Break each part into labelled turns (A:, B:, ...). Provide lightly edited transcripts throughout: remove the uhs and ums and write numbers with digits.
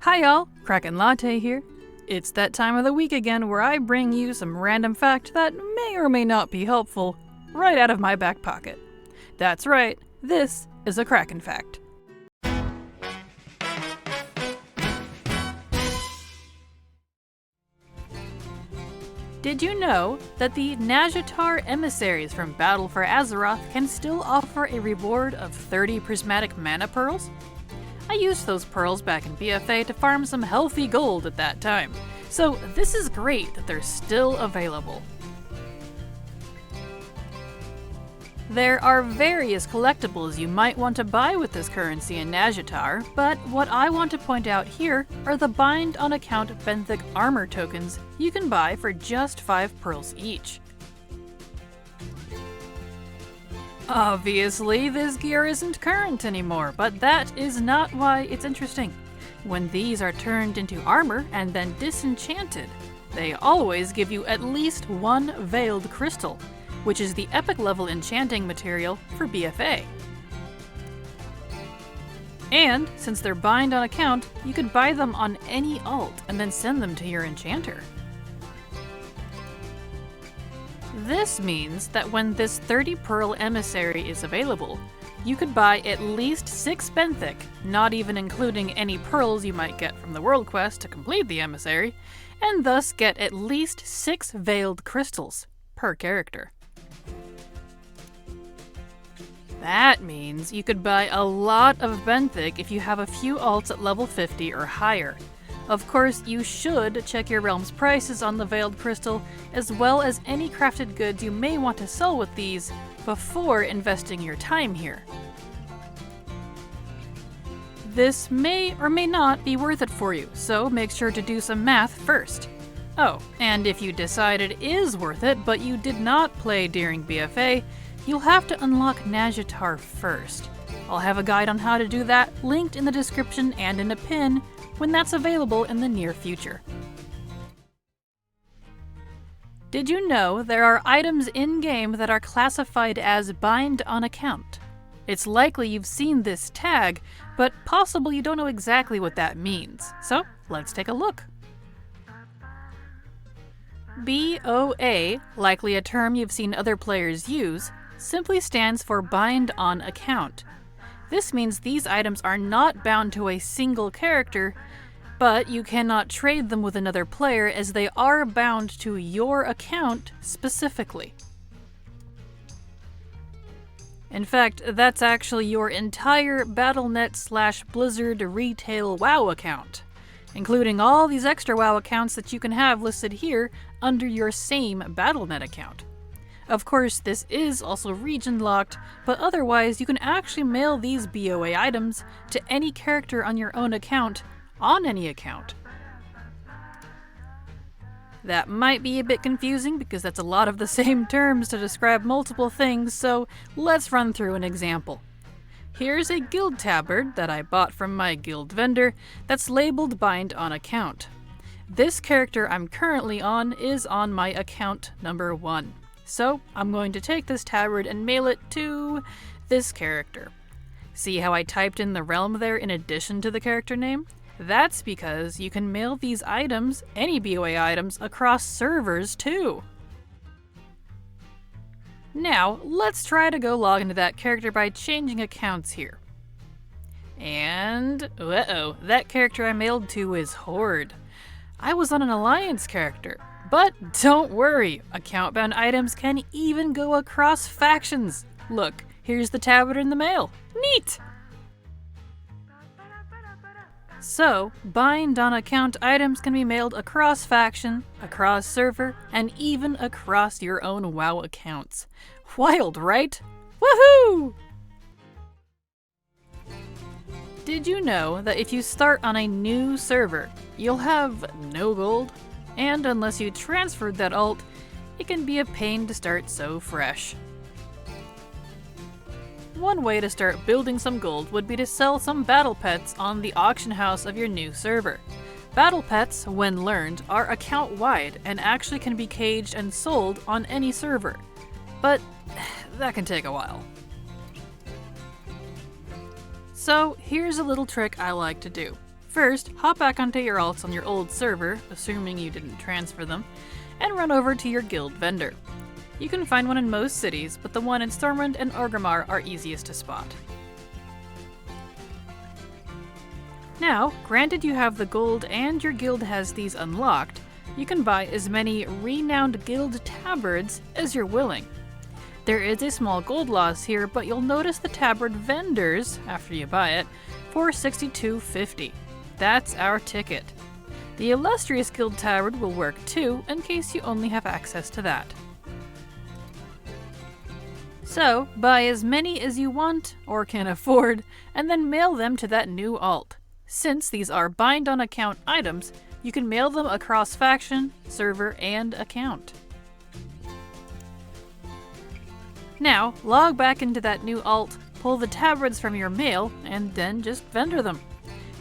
A: Hi y'all, Kraken Latte here. It's that time of the week again where I bring you some random fact that may or may not be helpful right out of my back pocket. That's right, this is a Kraken Fact. Did you know that the Nazjatar emissaries from Battle for Azeroth can still offer a reward of 30 prismatic Manapearls? I used those pearls back in BFA to farm some healthy gold at that time, so this is great that they're still available. There are various collectibles you might want to buy with this currency in Nazjatar, but what I want to point out here are the Bind on Account Benthic armor tokens you can buy for just 5 pearls each. Obviously, this gear isn't current anymore, but that is not why it's interesting. When these are turned into armor and then disenchanted, they always give you at least one Veiled Crystal, which is the epic level enchanting material for BFA. And since they're bind on account, you could buy them on any alt and then send them to your enchanter. This means that when this 30 pearl emissary is available, you could buy at least 6 benthic, not even including any pearls you might get from the world quest to complete the emissary, and thus get at least 6 veiled crystals per character. That means you could buy a lot of benthic if you have a few alts at level 50 or higher. Of course, you should check your realm's prices on the Veiled Crystal, as well as any crafted goods you may want to sell with these before investing your time here. This may or may not be worth it for you, so make sure to do some math first. Oh, and if you decide it is worth it, but you did not play during BFA, you'll have to unlock Nazjatar first. I'll have a guide on how to do that linked in the description and in a pin when that's available in the near future. Did you know there are items in-game that are classified as bind on account? It's likely you've seen this tag, but possible you don't know exactly what that means. So let's take a look. BoA, likely a term you've seen other players use, simply stands for bind on account. This means these items are not bound to a single character, but you cannot trade them with another player as they are bound to your account specifically. In fact, that's actually your entire Battle.net/Blizzard retail WoW account, including all these extra WoW accounts that you can have listed here under your same Battle.net account. Of course, this is also region locked, but otherwise you can actually mail these BoA items to any character on your own account, on any account. That might be a bit confusing because that's a lot of the same terms to describe multiple things, so let's run through an example. Here's a guild tabard that I bought from my guild vendor that's labeled bind on account. This character I'm currently on is on my account number 1. So I'm going to take this tabard and mail it to this character. See how I typed in the realm there in addition to the character name? That's because you can mail these items, any BoA items, across servers too. Now, let's try to go log into that character by changing accounts here. And, uh-oh, that character I mailed to is Horde. I was on an alliance character. But don't worry, account-bound items can even go across factions. Look, here's the tabard in the mail. Neat! So, bind on account items can be mailed across faction, across server, and even across your own WoW accounts. Wild, right? Woohoo! Did you know that if you start on a new server, you'll have no gold? And unless you transferred that alt, it can be a pain to start so fresh. One way to start building some gold would be to sell some battle pets on the auction house of your new server. Battle pets, when learned, are account-wide and actually can be caged and sold on any server. But that can take a while. So here's a little trick I like to do. First, hop back onto your alts on your old server, assuming you didn't transfer them, and run over to your guild vendor. You can find one in most cities, but the one in Stormwind and Orgrimmar are easiest to spot. Now, granted you have the gold and your guild has these unlocked, you can buy as many renowned guild tabards as you're willing. There is a small gold loss here, but you'll notice the tabard vendors, after you buy it, for $62.50. That's our ticket. The illustrious guild tabard will work too, in case you only have access to that. So, buy as many as you want, or can afford, and then mail them to that new alt. Since these are bind on account items, you can mail them across faction, server, and account. Now, log back into that new alt, pull the tabards from your mail, and then just vendor them.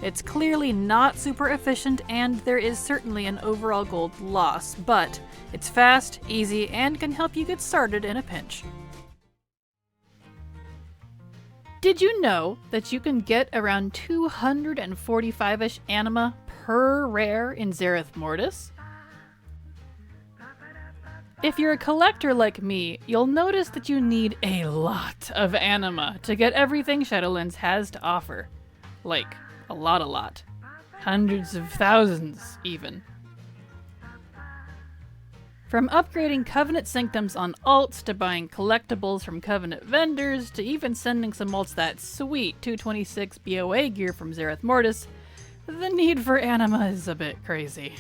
A: It's clearly not super efficient, and there is certainly an overall gold loss, but it's fast, easy, and can help you get started in a pinch. Did you know that you can get around 245-ish anima per rare in Zereth Mortis? If you're a collector like me, you'll notice that you need a lot of anima to get everything Shadowlands has to offer. Like, a lot. Hundreds of thousands, even. From upgrading Covenant Sanctums on alts, to buying collectibles from Covenant vendors, to even sending some alts that sweet 226 BoA gear from Zereth Mortis, the need for anima is a bit crazy.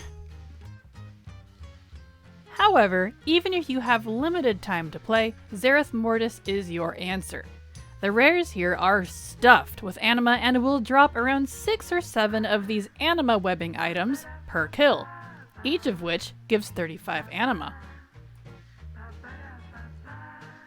A: However, even if you have limited time to play, Zereth Mortis is your answer. The rares here are stuffed with anima and will drop around 6 or 7 of these anima webbing items per kill, each of which gives 35 anima.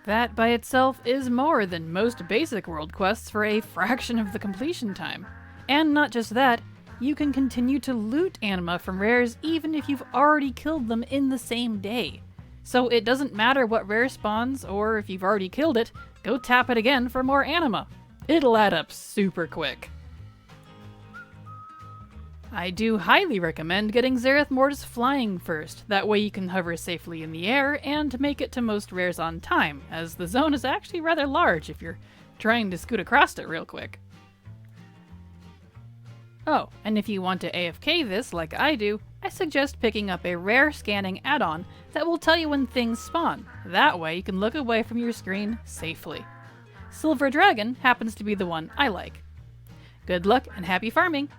A: That by itself is more than most basic world quests for a fraction of the completion time. And not just that, you can continue to loot anima from rares even if you've already killed them in the same day. So it doesn't matter what rare spawns, or if you've already killed it, go tap it again for more anima. It'll add up super quick. I do highly recommend getting Zereth Mortis flying first, that way you can hover safely in the air and make it to most rares on time, as the zone is actually rather large if you're trying to scoot across it real quick. Oh, and if you want to AFK this like I do, I suggest picking up a rare scanning add-on that will tell you when things spawn. That way you can look away from your screen safely. Silver Dragon happens to be the one I like. Good luck and happy farming!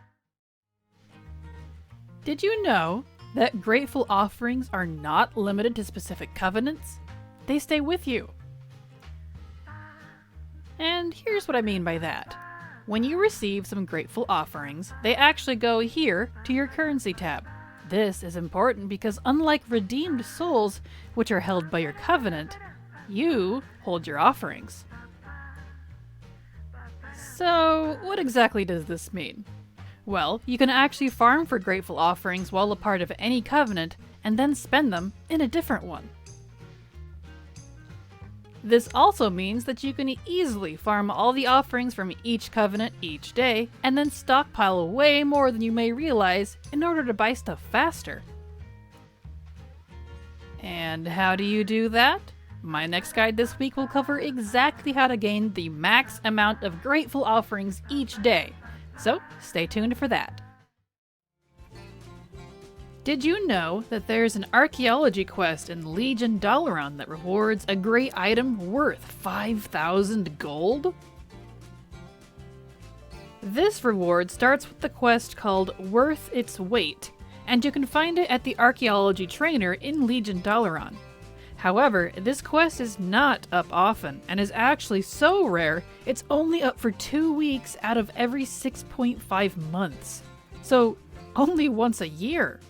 A: Did you know that grateful offerings are not limited to specific covenants? They stay with you. And here's what I mean by that. When you receive some grateful offerings, they actually go here to your currency tab. This is important because unlike redeemed souls, which are held by your covenant, you hold your offerings. So, what exactly does this mean? Well, you can actually farm for grateful offerings while a part of any covenant, and then spend them in a different one. This also means that you can easily farm all the offerings from each covenant each day, and then stockpile way more than you may realize in order to buy stuff faster. And how do you do that? My next guide this week will cover exactly how to gain the max amount of grateful offerings each day, so stay tuned for that. Did you know that there's an archaeology quest in Legion Dalaran that rewards a great item worth 5,000 gold? This reward starts with the quest called Worth Its Weight, and you can find it at the archaeology trainer in Legion Dalaran. However, this quest is not up often, and is actually so rare, it's only up for 2 weeks out of every 6.5 months. So, only once a year.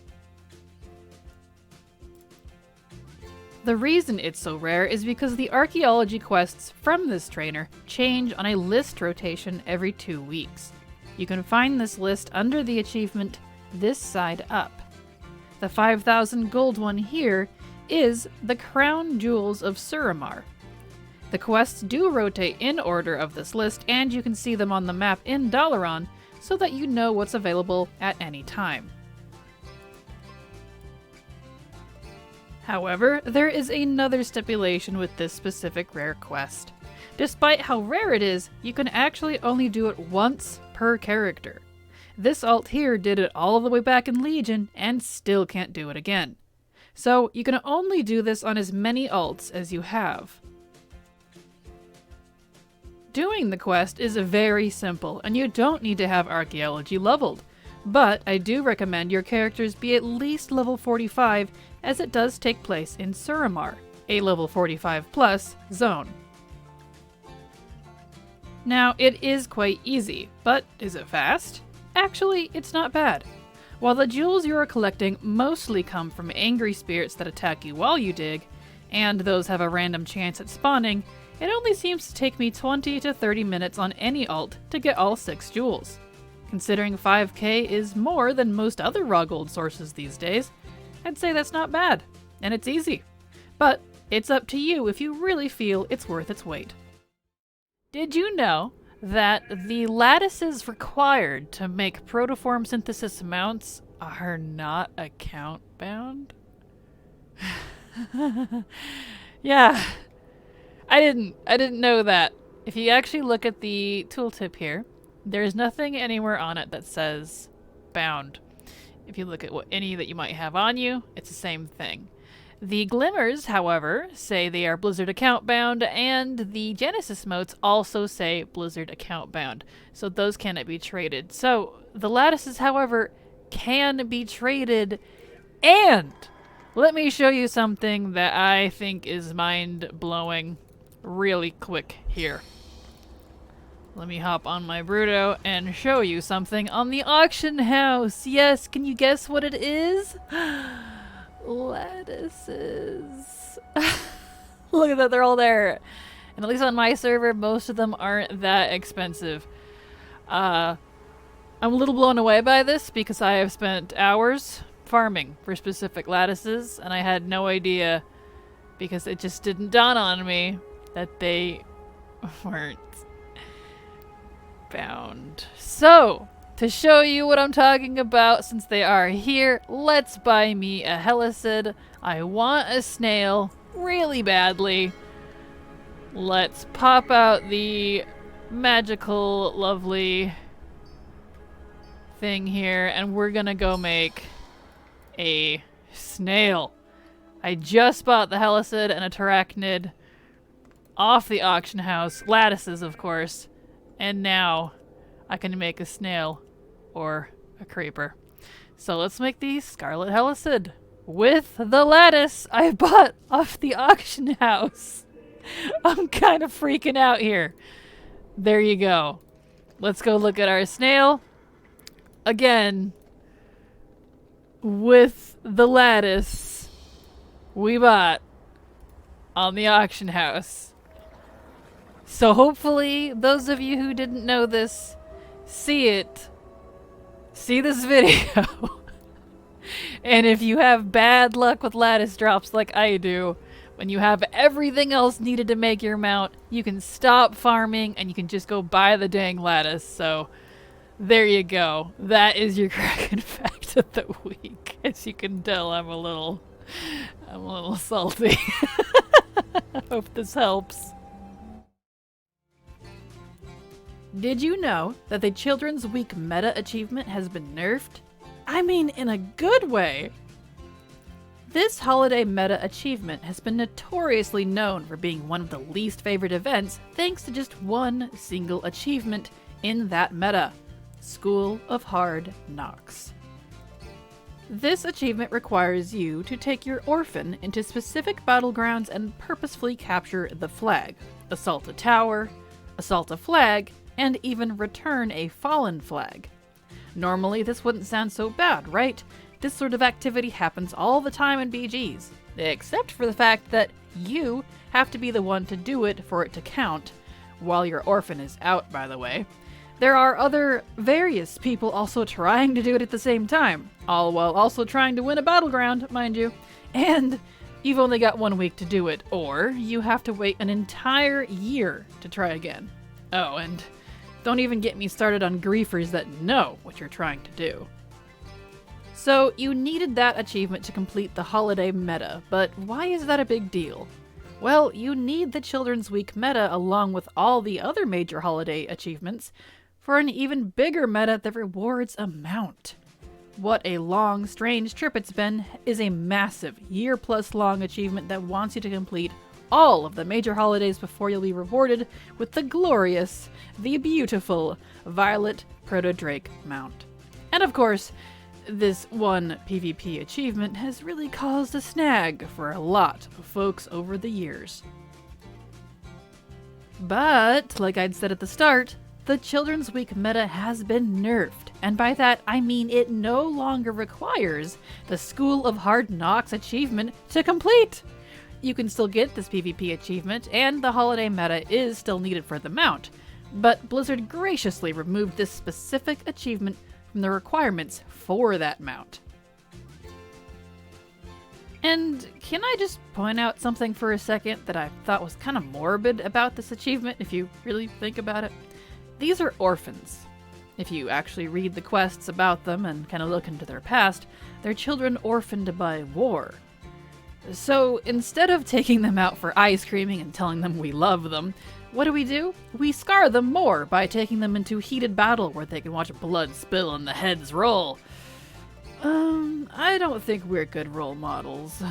A: The reason it's so rare is because the archaeology quests from this trainer change on a list rotation every 2 weeks. You can find this list under the achievement This Side Up. The 5,000 gold one here is the Crown Jewels of Suramar. The quests do rotate in order of this list, and you can see them on the map in Dalaran, so that you know what's available at any time. However, there is another stipulation with this specific rare quest. Despite how rare it is, you can actually only do it once per character. This alt here did it all the way back in Legion and still can't do it again. So you can only do this on as many alts as you have. Doing the quest is very simple, and you don't need to have archaeology leveled. But I do recommend your characters be at least level 45, as it does take place in Suramar, a level 45 plus zone. Now, it is quite easy, but is it fast? Actually, it's not bad. While the jewels you are collecting mostly come from angry spirits that attack you while you dig, and those have a random chance at spawning, it only seems to take me 20 to 30 minutes on any alt to get all 6 jewels. Considering 5k is more than most other raw gold sources these days, I'd say that's not bad, and it's easy. But it's up to you if you really feel it's worth its weight. Did you know that the lattices required to make protoform synthesis mounts are not account bound? Yeah, I didn't know that. If you actually look at the tooltip here, there's nothing anywhere on it that says bound. If you look at any that you might have on you, it's the same thing. The Glimmers, however, say they are Blizzard account bound, and the Genesis motes also say Blizzard account bound, so those cannot be traded. So the Lattices, however, can be traded, and let me show you something that I think is mind-blowing really quick here. Let me hop on my Bruto and show you something on the auction house. Yes, can you guess what it is? Lattices. Look at that, they're all there. And at least on my server, most of them aren't that expensive. I'm a little blown away by this because I have spent hours farming for specific lattices, and I had no idea because it just didn't dawn on me that they weren't bound. So, to show you what I'm talking about, since they are here, let's buy me a Helicid. I want a snail really badly. Let's pop out the magical, lovely thing here, and we're gonna go make a snail. I just bought the Helicid and a Terracnid off the auction house, lattices of course, and now I can make a snail or a creeper. So let's make the Scarlet Helicid with the lattice I bought off the auction house. I'm kind of freaking out here. There you go. Let's go look at our snail. Again, with the lattice we bought on the auction house. So hopefully those of you who didn't know this see this video. And if you have bad luck with lattice drops like I do, when you have everything else needed to make your mount, you can stop farming and you can just go buy the dang lattice. So there you go. That is your Kraken fact of the week. As you can tell, I'm a little salty. Hope this helps. Did you know that the Children's Week meta achievement has been nerfed? I mean, in a good way! This holiday meta achievement has been notoriously known for being one of the least favorite events thanks to just one single achievement in that meta: School of Hard Knocks. This achievement requires you to take your orphan into specific battlegrounds and purposefully capture the flag, assault a tower, assault a flag, and even return a fallen flag. Normally this wouldn't sound so bad, right? This sort of activity happens all the time in BGs, except for the fact that you have to be the one to do it for it to count, while your orphan is out, by the way. There are other various people also trying to do it at the same time, all while also trying to win a battleground, mind you, and you've only got 1 week to do it, or you have to wait an entire year to try again. Oh, and Don't even get me started on griefers that know what you're trying to do. So you needed that achievement to complete the holiday meta, but why is that a big deal? Well, you need the Children's Week meta along with all the other major holiday achievements for an even bigger meta that rewards a mount. What a long, strange trip it's been is a massive, year-plus long achievement that wants you to complete all of the major holidays before you'll be rewarded with the glorious, the beautiful, Violet Proto-Drake mount. And of course, this one PvP achievement has really caused a snag for a lot of folks over the years. But, like I'd said at the start, the Children's Week meta has been nerfed, and by that I mean it no longer requires the School of Hard Knocks achievement to complete. You can still get this PvP achievement, and the holiday meta is still needed for the mount, but Blizzard graciously removed this specific achievement from the requirements for that mount. And can I just point out something for a second that I thought was kind of morbid about this achievement, if you really think about it? These are orphans. If you actually read the quests about them and kind of look into their past, they're children orphaned by war. So instead of taking them out for ice creaming and telling them we love them, what do? We scar them more by taking them into heated battle where they can watch blood spill and the heads roll. I don't think we're good role models.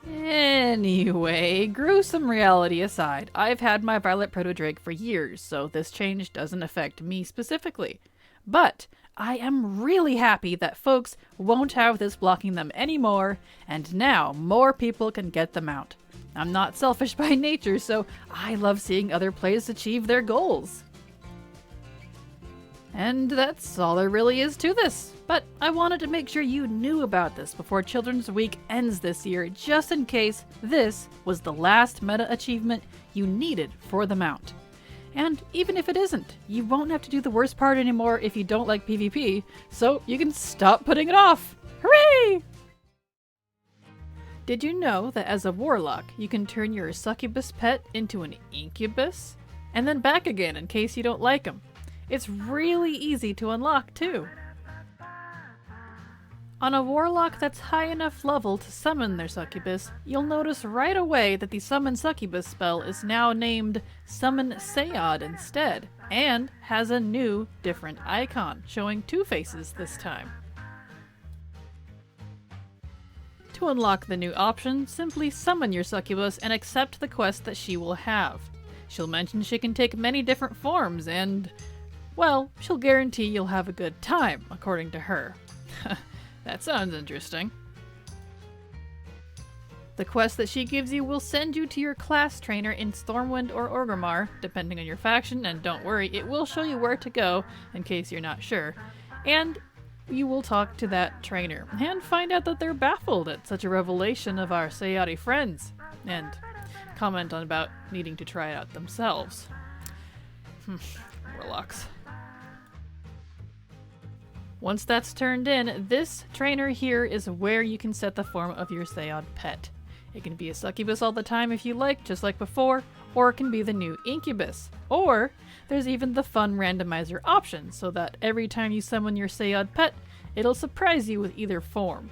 A: Anyway, gruesome reality aside, I've had my Violet Proto-Drake for years, so this change doesn't affect me specifically. But I am really happy that folks won't have this blocking them anymore, and now more people can get them out. I'm not selfish by nature, so I love seeing other players achieve their goals. And that's all there really is to this. But I wanted to make sure you knew about this before Children's Week ends this year, just in case this was the last meta achievement you needed for the mount. And even if it isn't, you won't have to do the worst part anymore if you don't like PvP, so you can stop putting it off. Hooray! Did you know that as a warlock, you can turn your succubus pet into an incubus? And then back again in case you don't like them. It's really easy to unlock too. On a warlock that's high enough level to summon their succubus, you'll notice right away that the Summon Succubus spell is now named Summon Seod instead, and has a new, different icon, showing two faces this time. To unlock the new option, simply summon your succubus and accept the quest that she will have. She'll mention she can take many different forms and, well, she'll guarantee you'll have a good time, according to her. That sounds interesting. The quest that she gives you will send you to your class trainer in Stormwind or Orgrimmar, depending on your faction, and don't worry, it will show you where to go, in case you're not sure. And you will talk to that trainer, and find out that they're baffled at such a revelation of our Sayati friends, and comment on about needing to try it out themselves. Warlocks. Once that's turned in, this trainer here is where you can set the form of your Seod pet. It can be a succubus all the time if you like, just like before, or it can be the new incubus. Or there's even the fun randomizer option, so that every time you summon your Seod pet, it'll surprise you with either form.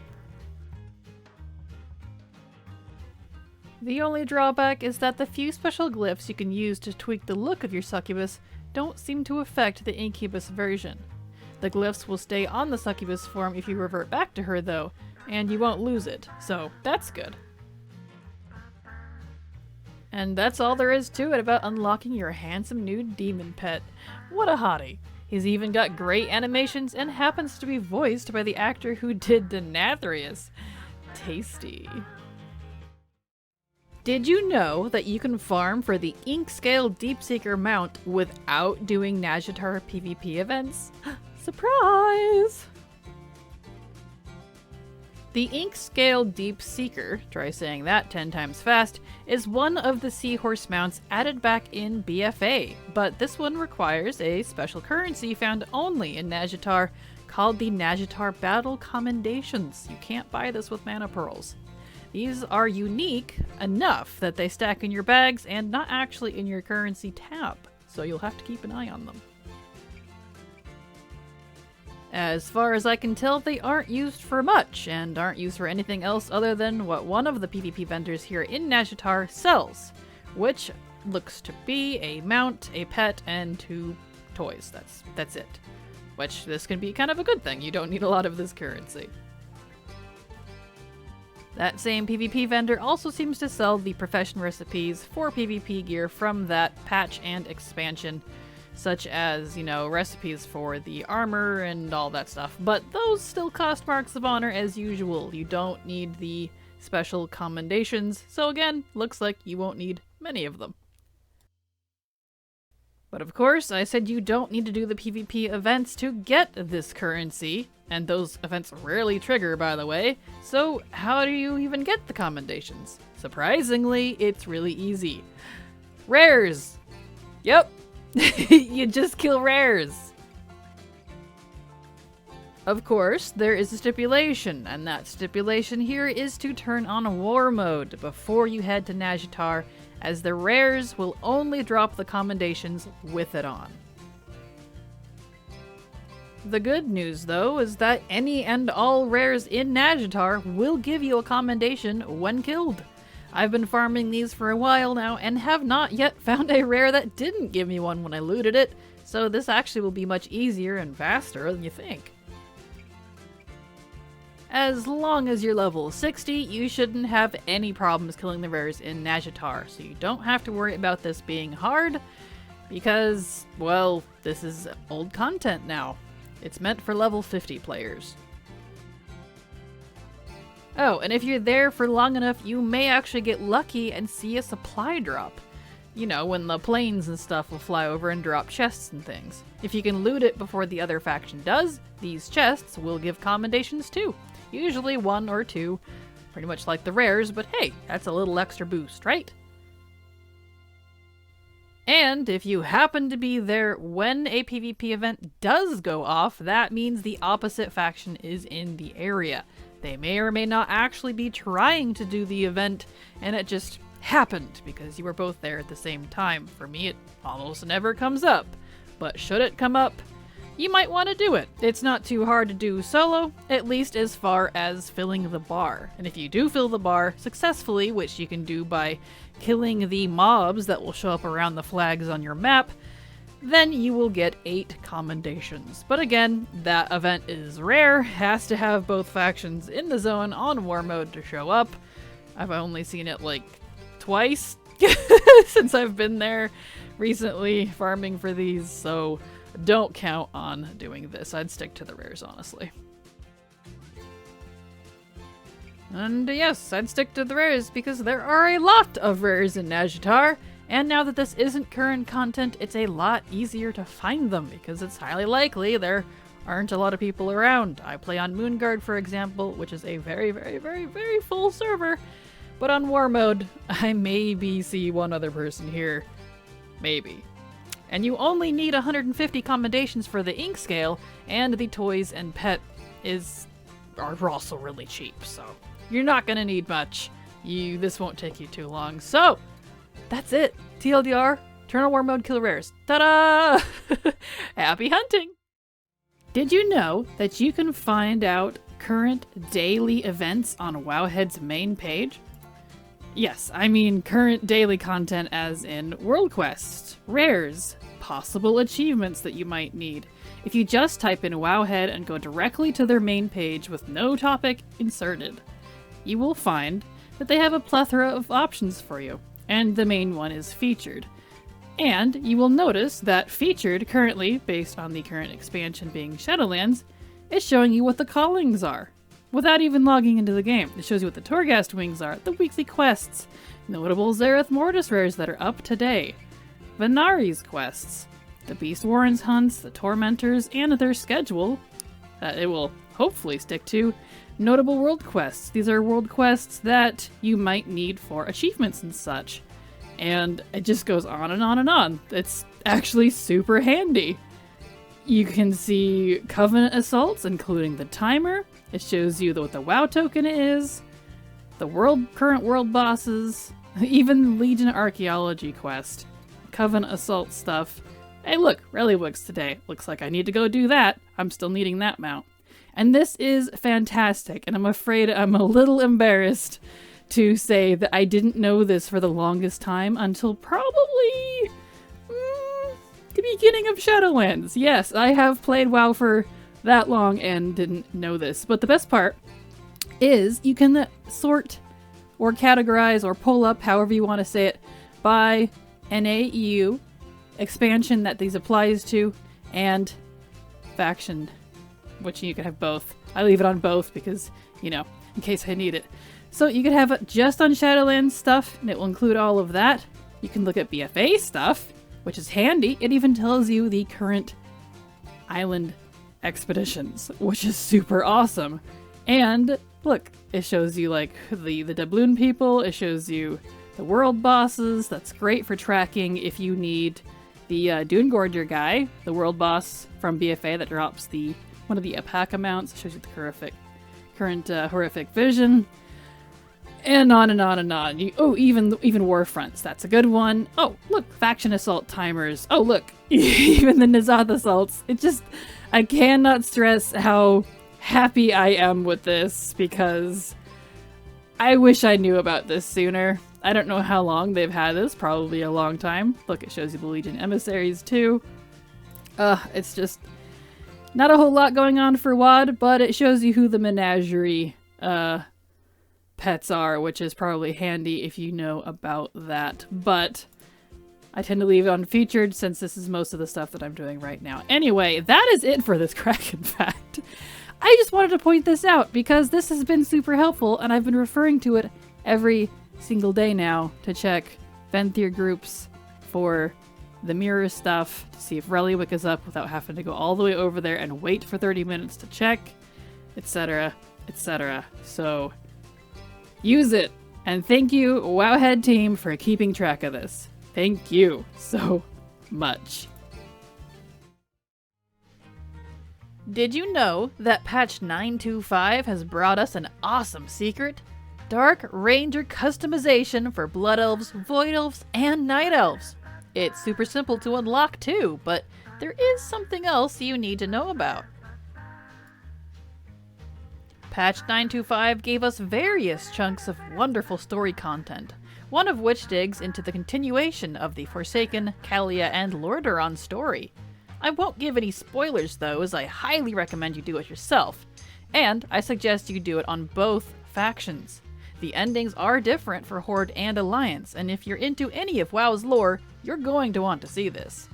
A: The only drawback is that the few special glyphs you can use to tweak the look of your succubus don't seem to affect the incubus version. The glyphs will stay on the succubus form if you revert back to her though, and you won't lose it, so that's good. And that's all there is to it about unlocking your handsome new demon pet. What a hottie. He's even got great animations and happens to be voiced by the actor who did Denathrius. Tasty. Did you know that you can farm for the Inkscale Deepseeker mount without doing Nazjatar PvP events? Surprise! The Inkscale Deepseeker, try saying that 10 times fast, is one of the seahorse mounts added back in BFA, but this one requires a special currency found only in Nazjatar called the Nazjatar Battle Commendations. You can't buy this with Manapearls. These are unique enough that they stack in your bags and not actually in your currency tab, so you'll have to keep an eye on them. As far as I can tell, they aren't used for much, and aren't used for anything else other than what one of the PvP vendors here in Nazjatar sells, which looks to be a mount, a pet, and 2 toys. That's it. Which, this can be kind of a good thing. You don't need a lot of this currency. That same PvP vendor also seems to sell the profession recipes for PvP gear from that patch and expansion, such as, you know, recipes for the armor and all that stuff. But those still cost marks of honor as usual. You don't need the special commendations, so again, looks like you won't need many of them. But of course, I said you don't need to do the PvP events to get this currency, and those events rarely trigger, by the way, so how do you even get the commendations? Surprisingly, it's really easy. Rares! Yep, you just kill rares! Of course, there is a stipulation, and that stipulation here is to turn on War Mode before you head to Nazjatar, as the rares will only drop the commendations with it on. The good news, though, is that any and all rares in Nazjatar will give you a commendation when killed. I've been farming these for a while now and have not yet found a rare that didn't give me one when I looted it, so this actually will be much easier and faster than you think. As long as you're level 60, you shouldn't have any problems killing the rares in Nazjatar, so you don't have to worry about this being hard, because, well, this is old content now. It's meant for level 50 players. Oh, and if you're there for long enough, you may actually get lucky and see a supply drop. You know, when the planes and stuff will fly over and drop chests and things. If you can loot it before the other faction does, these chests will give commendations too. Usually 1 or 2, pretty much like the rares, but hey, that's a little extra boost, right? And if you happen to be there when a PvP event does go off, that means the opposite faction is in the area. They may or may not actually be trying to do the event, and it just happened because you were both there at the same time. For me, it almost never comes up, but should it come up, you might want to do it. It's not too hard to do solo, at least as far as filling the bar. And if you do fill the bar successfully, which you can do by killing the mobs that will show up around the flags on your map, then you will get 8 commendations. But again, that event is rare, has to have both factions in the zone on War Mode to show up. I've only seen it like twice since I've been there recently farming for these, so don't count on doing this. I'd stick to the rares, honestly. And yes, I'd stick to the rares because there are a lot of rares in Nazjatar, and now that this isn't current content, it's a lot easier to find them because it's highly likely there aren't a lot of people around. I play on Moonguard, for example, which is a very, very, very, very full server, but on War Mode, I maybe see one other person here. Maybe. And you only need 150 commendations for the Inkscale, and the toys and pet are also really cheap, so you're not gonna need much. This won't take you too long. So, that's it. TLDR, turn on War Mode, kill rares. Ta-da! Happy hunting! Did you know that you can find out current daily events on Wowhead's main page? Yes, I mean current daily content as in world quests, rares, possible achievements that you might need. If you just type in Wowhead and go directly to their main page with no topic inserted, you will find that they have a plethora of options for you, and the main one is featured. And you will notice that featured currently, based on the current expansion being Shadowlands, is showing you what the callings are. Without even logging into the game, it shows you what the Torghast wings are, the weekly quests, notable Zareth Mortis rares that are up today, Venari's quests, the Beast Warrens hunts, the Tormentors, and their schedule that it will hopefully stick to, notable world quests. These are world quests that you might need for achievements and such. And it just goes on and on and on. It's actually super handy. You can see Covenant assaults, including the timer. It shows you what the WoW token is. the current world bosses, even Legion Archaeology quest, Coven Assault stuff. Hey look, Reliwix today. Looks like I need to go do that. I'm still needing that mount. And this is fantastic, and I'm afraid I'm a little embarrassed to say that I didn't know this for the longest time until probably the beginning of Shadowlands. Yes, I have played WoW for that long and didn't know this. But the best part is you can sort or categorize or pull up, however you want to say it, by NAEU, expansion that these applies to, and faction, which you can have both. I leave it on both because, you know, in case I need it. So you can have it just on Shadowlands stuff, and it will include all of that. You can look at BFA stuff, which is handy. It even tells you the current island expeditions, which is super awesome. And look, it shows you like the doubloon people, it shows you the world bosses. That's great for tracking if you need the Dune Gorger guy, the world boss from BFA that drops one of the alpaca mounts. It shows you the current horrific vision. And on and on and on. Even Warfronts, that's a good one. Oh, look, faction assault timers. Oh, look, even the N'Zoth assaults. I cannot stress how happy I am with this, because I wish I knew about this sooner. I don't know how long they've had this, probably a long time. Look, it shows you the Legion emissaries too. It's just not a whole lot going on for WoD, but it shows you who the menagerie pets are, which is probably handy if you know about that. But I tend to leave it unfeatured since this is most of the stuff that I'm doing right now. Anyway, that is it for this Kraken fact. I just wanted to point this out because this has been super helpful, and I've been referring to it every single day now to check Venthyr groups for the mirror stuff, to see if Reliwix is up without having to go all the way over there and wait for 30 minutes to check, etc., etc. So use it, and thank you, Wowhead team, for keeping track of this. Thank you so much. Did you know that patch 925 has brought us an awesome secret? Dark Ranger customization for Blood Elves, Void Elves, and Night Elves. It's super simple to unlock too, but there is something else you need to know about. Patch 925 gave us various chunks of wonderful story content, one of which digs into the continuation of the Forsaken, Kalia, and Lordaeron story. I won't give any spoilers though, as I highly recommend you do it yourself, and I suggest you do it on both factions. The endings are different for Horde and Alliance, and if you're into any of WoW's lore, you're going to want to see this.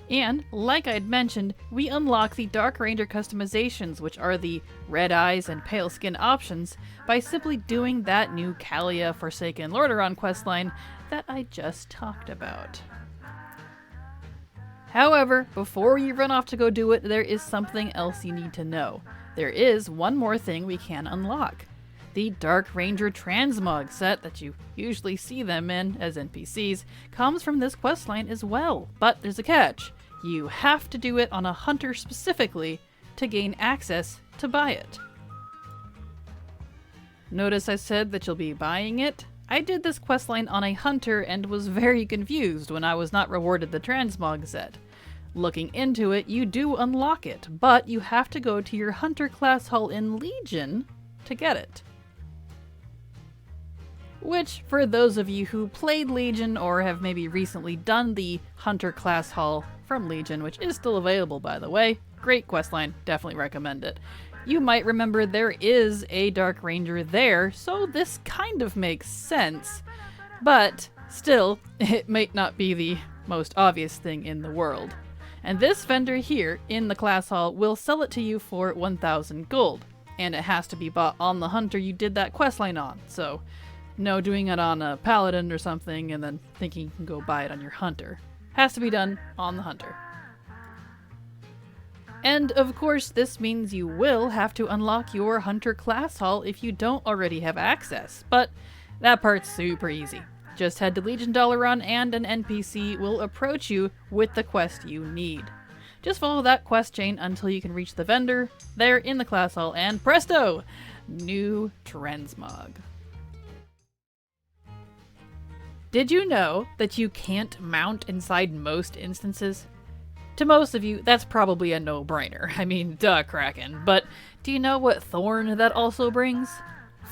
A: And, like I'd mentioned, we unlock the Dark Ranger customizations, which are the red eyes and pale skin options, by simply doing that new Kalia, Forsaken, Lordaeron questline that I just talked about. However, before you run off to go do it, there is something else you need to know. There is one more thing we can unlock. The Dark Ranger Transmog set that you usually see them in as NPCs comes from this questline as well, but there's a catch. You have to do it on a hunter specifically to gain access to buy it. Notice I said that you'll be buying it? I did this questline on a hunter and was very confused when I was not rewarded the Transmog set. Looking into it, you do unlock it, but you have to go to your hunter class hall in Legion to get it. Which, for those of you who played Legion or have maybe recently done the hunter class hall from Legion, which is still available by the way, great questline, definitely recommend it. You might remember there is a Dark Ranger there, so this kind of makes sense. But still, it might not be the most obvious thing in the world. And this vendor here in the class hall will sell it to you for 1,000 gold. And it has to be bought on the hunter you did that questline on, so no doing it on a paladin or something and then thinking you can go buy it on your hunter. Has to be done on the hunter. And of course this means you will have to unlock your hunter class hall if you don't already have access, but that part's super easy. Just head to Legion Dalaran and an NPC will approach you with the quest you need. Just follow that quest chain until you can reach the vendor there in the class hall, and presto! new Transmog. Did you know that you can't mount inside most instances? To most of you, that's probably a no-brainer. I mean, duh, Kraken. But do you know what thorn that also brings?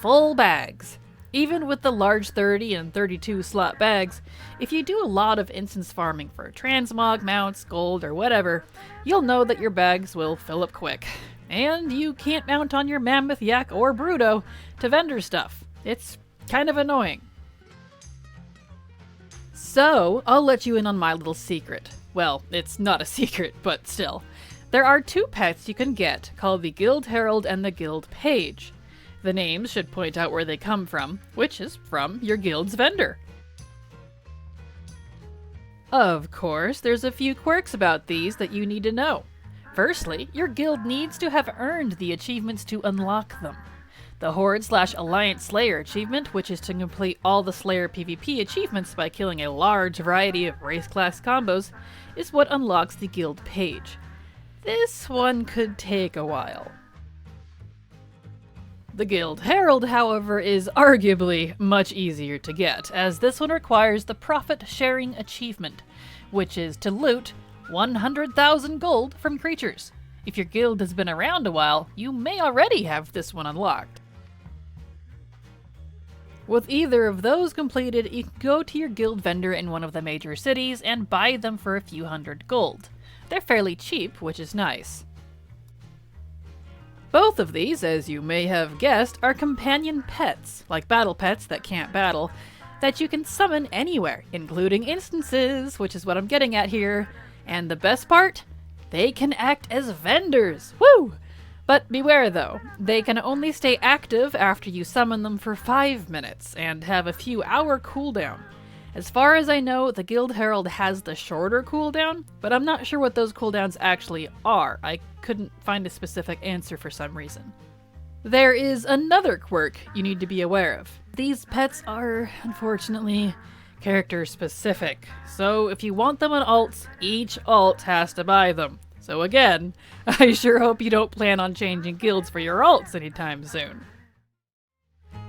A: Full bags. Even with the large 30 and 32 slot bags, if you do a lot of instance farming for transmog, mounts, gold, or whatever, you'll know that your bags will fill up quick. And you can't mount on your Mammoth, Yak, or Bruto to vendor stuff. It's kind of annoying. So, I'll let you in on my little secret. Well, it's not a secret, but still. There are two pets you can get, called the Guild Herald and the Guild Page. The names should point out where they come from, which is from your guild's vendor. Of course, there's a few quirks about these that you need to know. Firstly, your guild needs to have earned the achievements to unlock them. The Horde/Alliance Slayer achievement, which is to complete all the Slayer PvP achievements by killing a large variety of race class combos, is what unlocks the Guild Page. This one could take a while. The Guild Herald, however, is arguably much easier to get, as this one requires the Profit Sharing achievement, which is to loot 100,000 gold from creatures. If your guild has been around a while, you may already have this one unlocked. With either of those completed, you can go to your guild vendor in one of the major cities and buy them for a few hundred gold. They're fairly cheap, which is nice. Both of these, as you may have guessed, are companion pets, like battle pets that can't battle, that you can summon anywhere, including instances, which is what I'm getting at here. And the best part? They can act as vendors! Woo! But beware though, they can only stay active after you summon them for 5 minutes, and have a few hour cooldown. As far as I know, the Guild Herald has the shorter cooldown, but I'm not sure what those cooldowns actually are. I couldn't find a specific answer for some reason. There is another quirk you need to be aware of. These pets are, unfortunately, character specific, so if you want them on alts, each alt has to buy them. So again, I sure hope you don't plan on changing guilds for your alts anytime soon.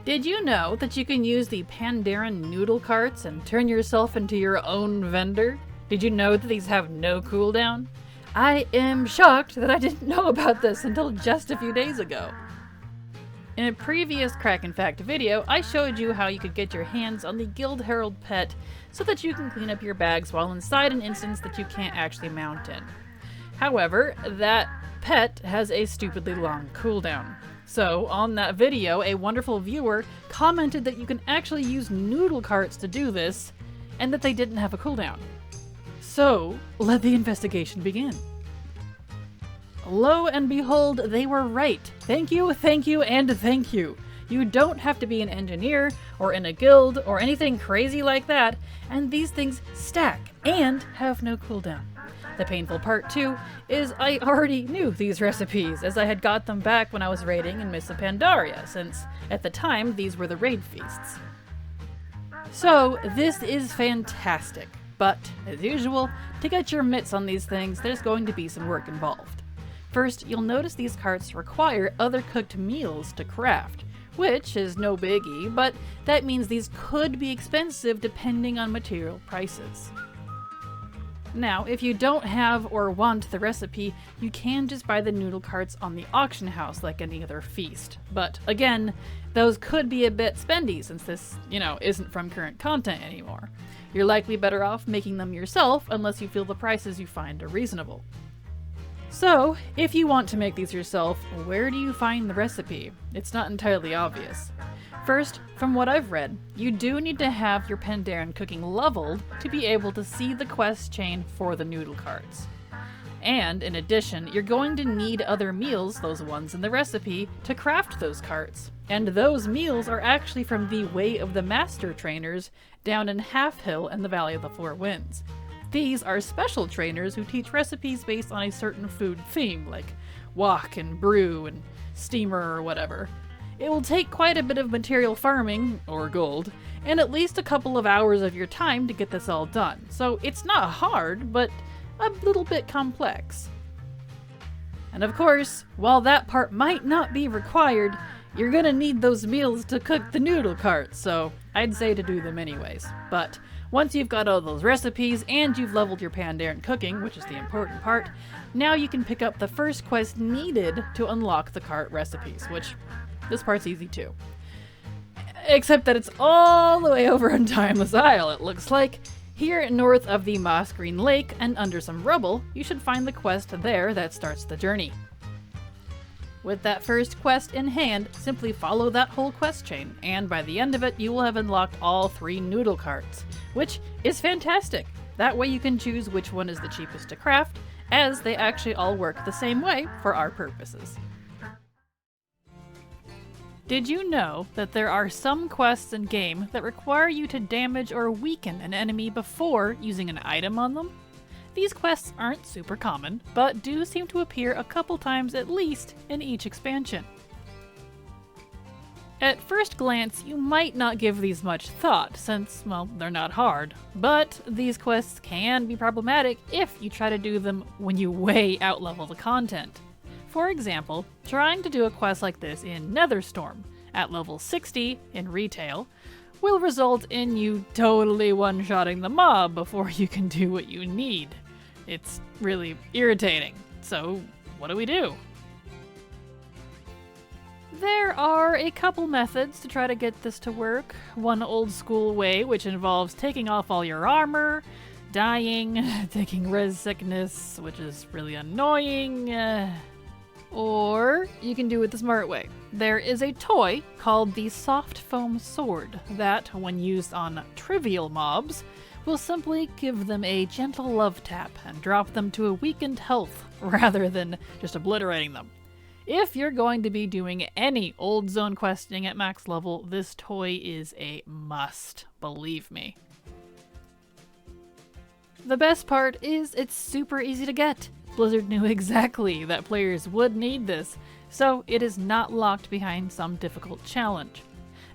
A: Did you know that you can use the Pandaren Noodle Carts and turn yourself into your own vendor? Did you know that these have no cooldown? I am shocked that I didn't know about this until just a few days ago. In a previous Kraken Fact video, I showed you how you could get your hands on the Guild Herald pet so that you can clean up your bags while inside an instance that you can't actually mount in. However, that pet has a stupidly long cooldown. So, on that video, a wonderful viewer commented that you can actually use Noodle Carts to do this, and that they didn't have a cooldown. So, let the investigation begin. Lo and behold, they were right. Thank you, and thank you. You don't have to be an engineer, or in a guild, or anything crazy like that, and these things stack, and have no cooldown. The painful part, too, is I already knew these recipes, as I had got them back when I was raiding in Mists of Pandaria, since, at the time, these were the raid feasts. So, this is fantastic, but, as usual, to get your mitts on these things, there's going to be some work involved. First, you'll notice these carts require other cooked meals to craft, which is no biggie, but that means these could be expensive depending on material prices. Now, if you don't have or want the recipe, you can just buy the noodle carts on the auction house like any other feast. But again, those could be a bit spendy since this, isn't from current content anymore. You're likely better off making them yourself unless you feel the prices you find are reasonable. So, if you want to make these yourself, where do you find the recipe? It's not entirely obvious. First, from what I've read, you do need to have your Pandaren cooking leveled to be able to see the quest chain for the noodle carts. And, in addition, you're going to need other meals, those ones in the recipe, to craft those carts. And those meals are actually from the Way of the Master trainers down in Half Hill and the Valley of the Four Winds. These are special trainers who teach recipes based on a certain food theme, like wok and brew and steamer or whatever. It will take quite a bit of material farming, or gold, and at least a couple of hours of your time to get this all done. So it's not hard, but a little bit complex. And of course, while that part might not be required, you're gonna need those meals to cook the Noodle Cart, so I'd say to do them anyways. But once you've got all those recipes and you've leveled your Pandaren cooking, which is the important part, now you can pick up the first quest needed to unlock the cart recipes, which this part's easy too. Except that it's all the way over in Timeless Isle, it looks like. Here north of the Moss Green Lake and under some rubble, you should find the quest there that starts the journey. With that first quest in hand, simply follow that whole quest chain, and by the end of it you will have unlocked all 3 Noodle Carts, which is fantastic. That way you can choose which one is the cheapest to craft, as they actually all work the same way for our purposes. Did you know that there are some quests in game that require you to damage or weaken an enemy before using an item on them? These quests aren't super common, but do seem to appear a couple times at least in each expansion. At first glance, you might not give these much thought, since, well, they're not hard, but these quests can be problematic if you try to do them when you way outlevel the content. For example, trying to do a quest like this in Netherstorm, at level 60 in retail, will result in you totally one-shotting the mob before you can do what you need. It's really irritating. So, what do? There are a couple methods to try to get this to work. One old school way, which involves taking off all your armor, dying, taking res sickness, which is really annoying, or you can do it the smart way. There is a toy called the Soft Foam Sword that, when used on trivial mobs, will simply give them a gentle love tap and drop them to a weakened health rather than just obliterating them. If you're going to be doing any old zone questing at max level, this toy is a must, believe me. The best part is it's super easy to get. Blizzard knew exactly that players would need this, so it is not locked behind some difficult challenge.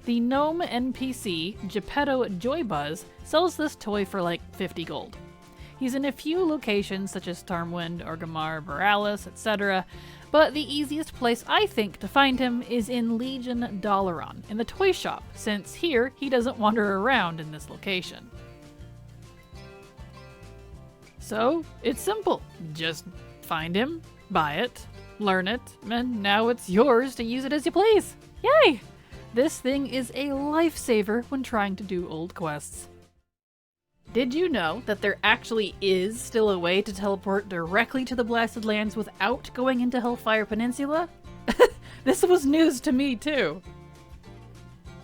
A: The gnome NPC, Geppetto Joybuzz, sells this toy for like 50 gold. He's in a few locations such as Stormwind, Orgrimmar, Borealis, etc., but the easiest place I think to find him is in Legion Dalaran, in the toy shop, since here he doesn't wander around in this location. So, it's simple. Just find him, buy it, learn it, and now it's yours to use it as you please. Yay! This thing is a lifesaver when trying to do old quests. Did you know that there actually is still a way to teleport directly to the Blasted Lands without going into Hellfire Peninsula? This was news to me too.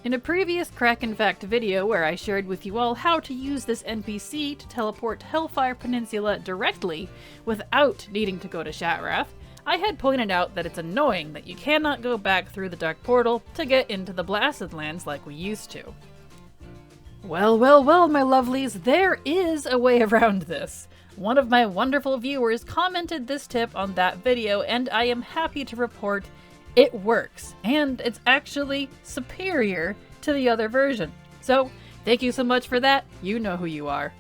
A: In a previous Kraken Fact video where I shared with you all how to use this NPC to teleport to Hellfire Peninsula directly without needing to go to Shatrath, I had pointed out that it's annoying that you cannot go back through the Dark Portal to get into the Blasted Lands like we used to. Well, my lovelies, there is a way around this. One of my wonderful viewers commented this tip on that video, and I am happy to report it works, and it's actually superior to the other version. So, thank you so much for that. You know who you are.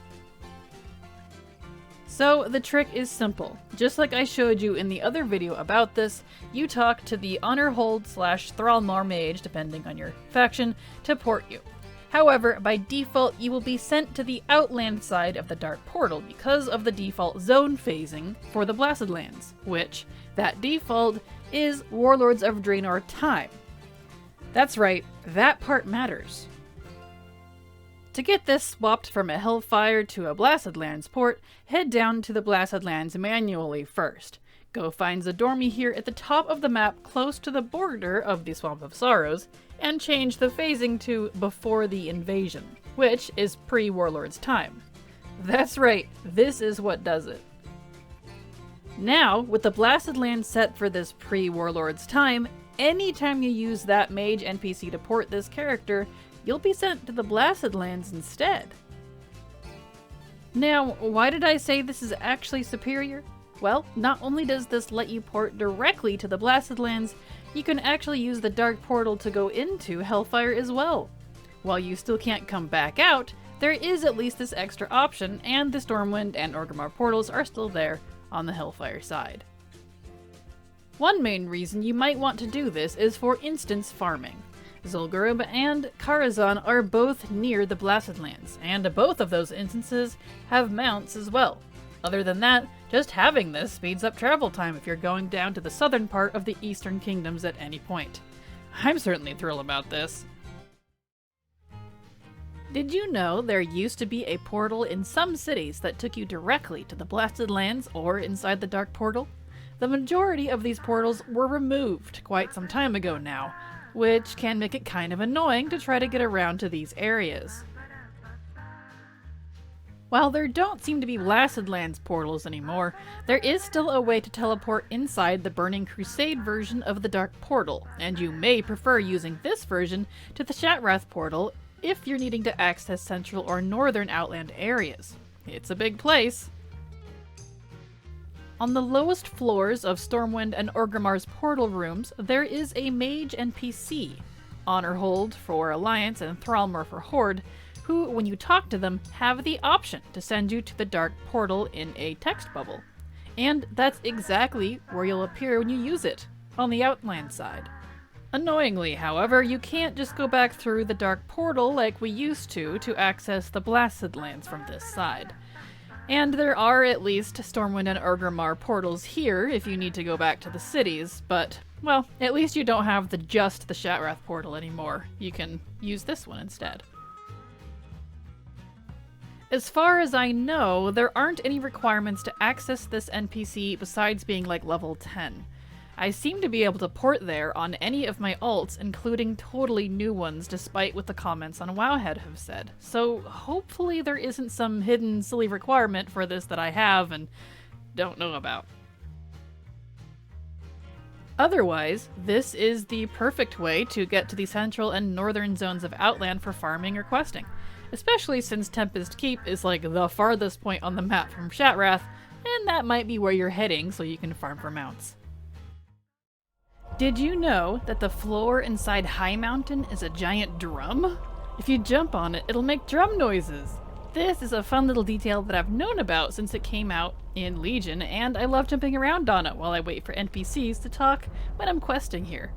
A: So, the trick is simple. Just like I showed you in the other video about this, you talk to the Honorhold/Thrallmar Mage, depending on your faction, to port you. However, by default, you will be sent to the Outland side of the Dark Portal because of the default zone phasing for the Blasted Lands, which, that default, is Warlords of Draenor time. That's right, that part matters. To get this swapped from a Hellfire to a Blasted Lands port, head down to the Blasted Lands manually first. Go find Zadormi here at the top of the map close to the border of the Swamp of Sorrows, and change the phasing to before the invasion, which is pre-Warlord's time. That's right, this is what does it. Now, with the Blasted Lands set for this pre-Warlord's time, anytime you use that Mage NPC to port this character, you'll be sent to the Blasted Lands instead. Now, why did I say this is actually superior? Well, not only does this let you port directly to the Blasted Lands, you can actually use the Dark Portal to go into Hellfire as well. While you still can't come back out, there is at least this extra option, and the Stormwind and Orgrimmar portals are still there on the Hellfire side. One main reason you might want to do this is for instance farming. Zul'Gurub and Karazhan are both near the Blasted Lands, and both of those instances have mounts as well. Other than that, just having this speeds up travel time if you're going down to the southern part of the Eastern Kingdoms at any point. I'm certainly thrilled about this. Did you know there used to be a portal in some cities that took you directly to the Blasted Lands or inside the Dark Portal? The majority of these portals were removed quite some time ago now, which can make it kind of annoying to try to get around to these areas. While there don't seem to be Blasted Lands portals anymore, there is still a way to teleport inside the Burning Crusade version of the Dark Portal, and you may prefer using this version to the Shattrath portal if you're needing to access central or northern Outland areas. It's a big place. On the lowest floors of Stormwind and Orgrimmar's portal rooms, there is a Mage NPC, Honorhold for Alliance and Thrallmore for Horde, who, when you talk to them, have the option to send you to the Dark Portal in a text bubble. And that's exactly where you'll appear when you use it, on the Outland side. Annoyingly, however, you can't just go back through the Dark Portal like we used to access the Blasted Lands from this side. And there are at least Stormwind and Orgrimmar portals here if you need to go back to the cities, but, well, at least you don't have just the Shattrath portal anymore. You can use this one instead. As far as I know, there aren't any requirements to access this NPC besides being like level 10. I seem to be able to port there on any of my alts, including totally new ones, despite what the comments on Wowhead have said. So hopefully there isn't some hidden silly requirement for this that I have and don't know about. Otherwise, this is the perfect way to get to the central and northern zones of Outland for farming or questing, especially since Tempest Keep is like the farthest point on the map from Shattrath, and that might be where you're heading so you can farm for mounts. Did you know that the floor inside High Mountain is a giant drum? If you jump on it, it'll make drum noises. This is a fun little detail that I've known about since it came out in Legion, and I love jumping around on it while I wait for NPCs to talk when I'm questing here.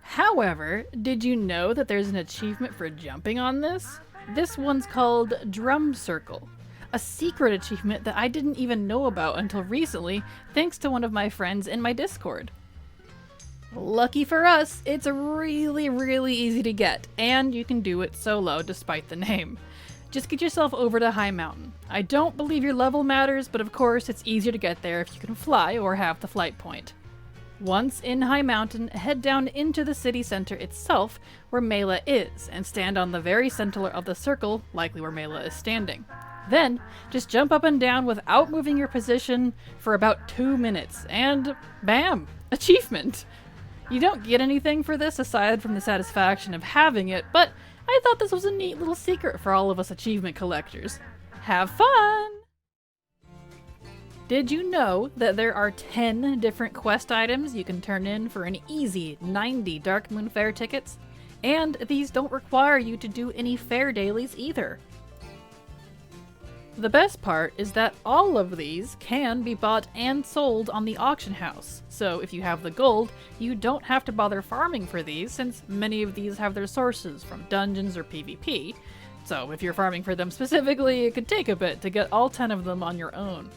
A: However, did you know that there's an achievement for jumping on this? This one's called Drum Circle. A secret achievement that I didn't even know about until recently, thanks to one of my friends in my Discord. Lucky for us, it's really easy to get, and you can do it solo despite the name. Just get yourself over to High Mountain. I don't believe your level matters, but of course it's easier to get there if you can fly or have the flight point. Once in High Mountain, head down into the city center itself, where Mela is, and stand on the very center of the circle, likely where Mela is standing. Then, just jump up and down without moving your position for about 2 minutes, and bam! Achievement! You don't get anything for this aside from the satisfaction of having it, but I thought this was a neat little secret for all of us achievement collectors. Have fun! Did you know that there are 10 different quest items you can turn in for an easy 90 Darkmoon Fair tickets? And these don't require you to do any fair dailies either. The best part is that all of these can be bought and sold on the auction house, so if you have the gold, you don't have to bother farming for these since many of these have their sources from dungeons or PvP, so if you're farming for them specifically, it could take a bit to get all 10 of them on your own.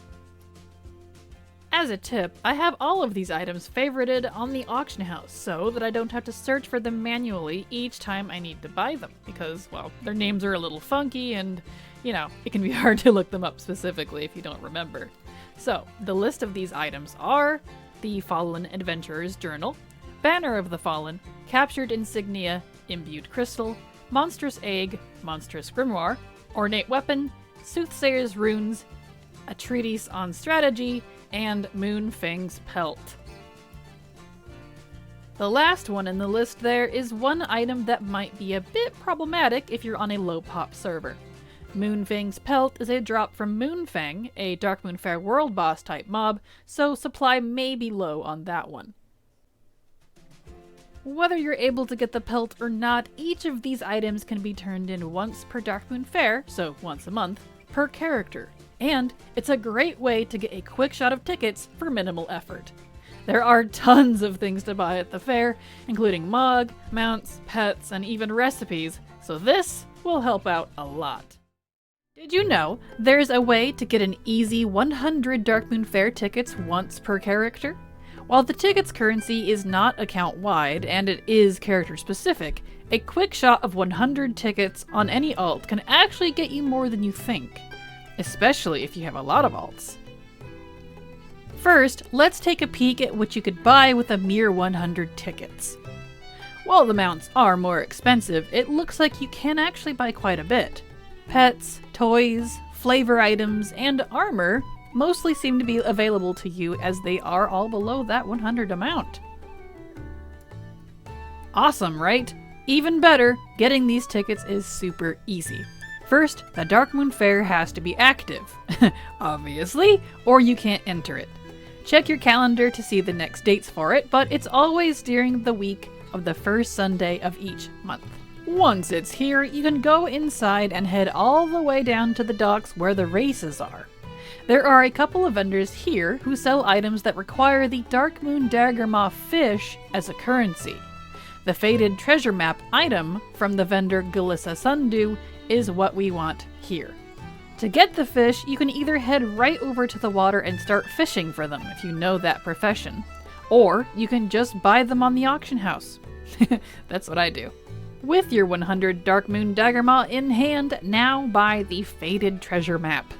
A: As a tip, I have all of these items favorited on the auction house so that I don't have to search for them manually each time I need to buy them, because, well, their names are a little funky and you know, it can be hard to look them up specifically if you don't remember. So, the list of these items are the Fallen Adventurer's Journal, Banner of the Fallen, Captured Insignia, Imbued Crystal, Monstrous Egg, Monstrous Grimoire, Ornate Weapon, Soothsayer's Runes, A Treatise on Strategy, and Moonfang's Pelt. The last one in the list there is one item that might be a bit problematic if you're on a low pop server. Moonfang's Pelt is a drop from Moonfang, a Darkmoon Faire world boss type mob, so supply may be low on that one. Whether you're able to get the pelt or not, each of these items can be turned in once per Darkmoon Faire, so once a month, per character. And it's a great way to get a quick shot of tickets for minimal effort. There are tons of things to buy at the fair, including Mog, mounts, pets, and even recipes, so this will help out a lot. Did you know there's a way to get an easy 100 Darkmoon Fair tickets once per character? While the tickets currency is not account-wide and it is character-specific, a quick shot of 100 tickets on any alt can actually get you more than you think, especially if you have a lot of alts. First, let's take a peek at what you could buy with a mere 100 tickets. While the mounts are more expensive, it looks like you can actually buy quite a bit. Pets, toys, flavor items, and armor mostly seem to be available to you as they are all below that 100 amount. Awesome, right? Even better, getting these tickets is super easy. First, the Darkmoon Fair has to be active, obviously, or you can't enter it. Check your calendar to see the next dates for it, but it's always during the week of the first Sunday of each month. Once it's here, you can go inside and head all the way down to the docks where the races are. There are a couple of vendors here who sell items that require the Darkmoon Daggermaw fish as a currency. The Faded Treasure Map item from the vendor Galissa Sundew is what we want here. To get the fish, you can either head right over to the water and start fishing for them if you know that profession, or you can just buy them on the auction house. That's what I do. With your 100 Darkmoon Daggermaw in hand, now buy the Faded Treasure Map.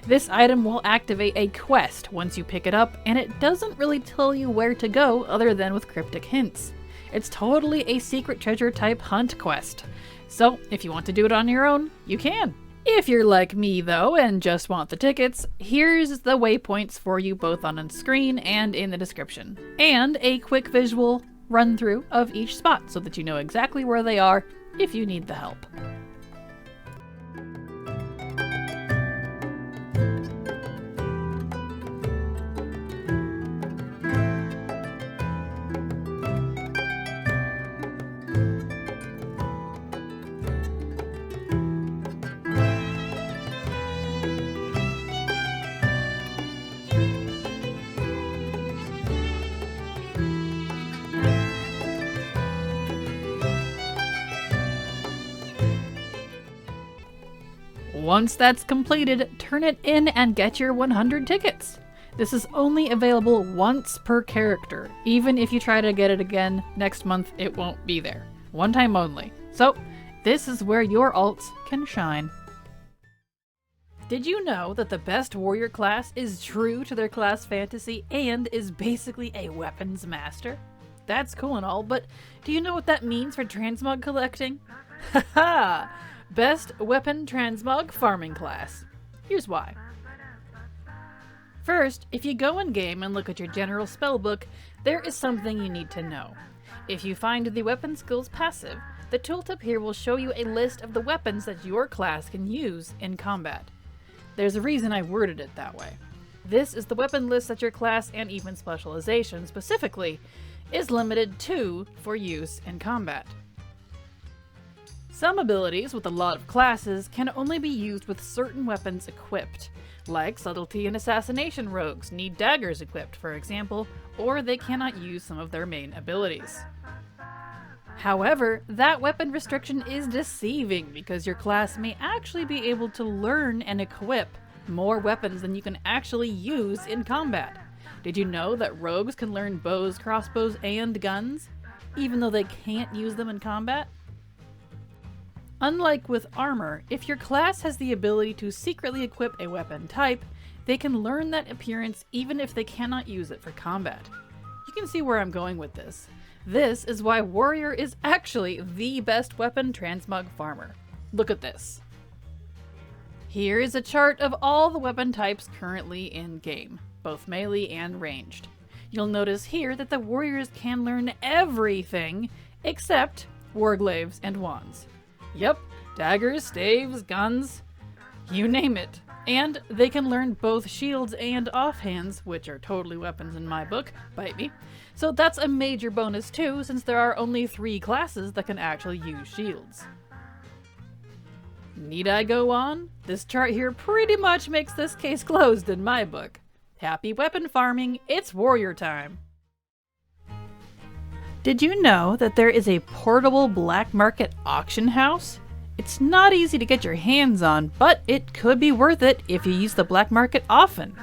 A: This item will activate a quest once you pick it up, and it doesn't really tell you where to go other than with cryptic hints. It's totally a secret treasure type hunt quest, so if you want to do it on your own, you can. If you're like me though and just want the tickets, here's the waypoints for you both on screen and in the description, and a quick visual run through of each spot so that you know exactly where they are if you need the help. Once that's completed, turn it in and get your 100 tickets. This is only available once per character. Even if you try to get it again next month, it won't be there. One time only. So, this is where your alts can shine. Did you know that the best warrior class is true to their class fantasy and is basically a weapons master? That's cool and all, but do you know what that means for transmog collecting? Haha! Best weapon transmog farming class. Here's why. First, if you go in game and look at your general spellbook, there is something you need to know. If you find the weapon skills passive, the tooltip here will show you a list of the weapons that your class can use in combat. There's a reason I worded it that way. This is the weapon list that your class and even specialization specifically is limited to for use in combat. Some abilities with a lot of classes can only be used with certain weapons equipped, like Subtlety and Assassination rogues need daggers equipped, for example, or they cannot use some of their main abilities. However, that weapon restriction is deceiving because your class may actually be able to learn and equip more weapons than you can actually use in combat. Did you know that rogues can learn bows, crossbows, and guns, even though they can't use them in combat? Unlike with armor, if your class has the ability to secretly equip a weapon type, they can learn that appearance even if they cannot use it for combat. You can see where I'm going with this. This is why warrior is actually the best weapon transmog farmer. Look at this. Here is a chart of all the weapon types currently in game, both melee and ranged. You'll notice here that the warriors can learn everything except warglaives and wands. Yep, daggers, staves, guns, you name it. And they can learn both shields and offhands, which are totally weapons in my book, bite me. So that's a major bonus too, since there are only 3 classes that can actually use shields. Need I go on? This chart here pretty much makes this case closed in my book. Happy weapon farming, it's warrior time! Did you know that there is a portable black market auction house? It's not easy to get your hands on, but it could be worth it if you use the black market often.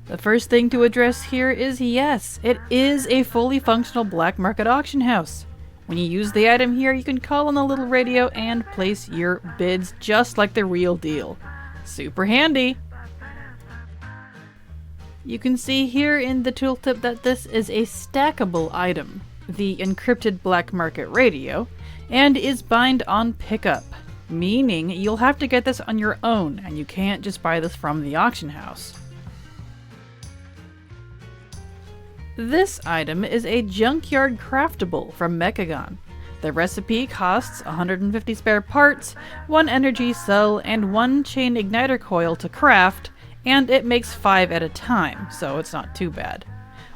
A: The first thing to address here is yes, it is a fully functional black market auction house. When you use the item here, you can call on the little radio and place your bids just like the real deal. Super handy! You can see here in the tooltip that this is a stackable item, the encrypted black market radio, and is bind on pickup, meaning you'll have to get this on your own and you can't just buy this from the auction house. This item is a junkyard craftable from Mechagon. The recipe costs 150 spare parts, 1 energy cell, and 1 chain igniter coil to craft, and it makes 5 at a time, so it's not too bad.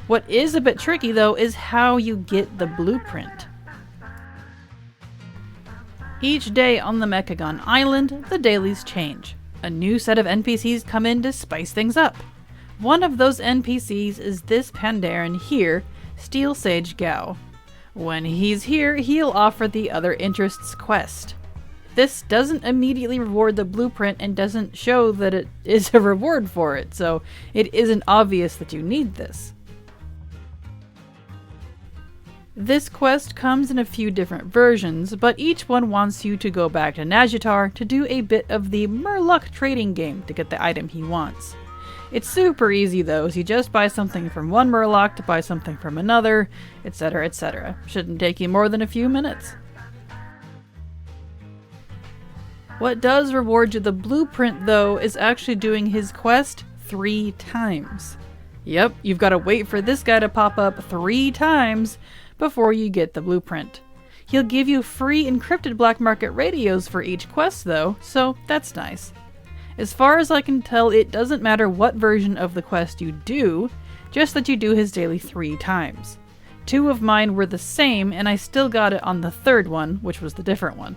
A: What is a bit tricky though is how you get the blueprint. Each day on the Mechagon Island, the dailies change. A new set of NPCs come in to spice things up. One of those NPCs is this Pandaren here, Steel Sage Gao. When he's here, he'll offer the Other Interests quest. This doesn't immediately reward the blueprint and doesn't show that it is a reward for it, so it isn't obvious that you need this. This quest comes in a few different versions, but each one wants you to go back to Nazjatar to do a bit of the Murloc trading game to get the item he wants. It's super easy though, so you just buy something from one Murloc to buy something from another, etc, etc. Shouldn't take you more than a few minutes. What does reward you the blueprint though is actually doing his quest 3 times. Yep, you've got to wait for this guy to pop up 3 times before you get the blueprint. He'll give you free encrypted black market radios for each quest though, so that's nice. As far as I can tell, it doesn't matter what version of the quest you do, just that you do his daily 3 times. 2 of mine were the same, and I still got it on the 3rd one, which was the different one.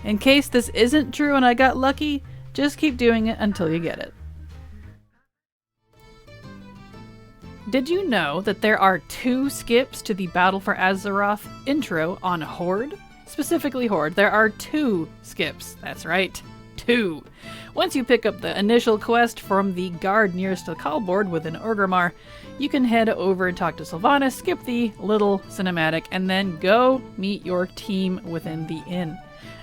A: In case this isn't true and I got lucky, just keep doing it until you get it. Did you know that there are 2 skips to the Battle for Azeroth intro on Horde? Specifically Horde, there are 2 skips, that's right. 2. Once you pick up the initial quest from the guard nearest the call board within Orgrimmar, you can head over and talk to Sylvanas, skip the little cinematic, and then go meet your team within the inn.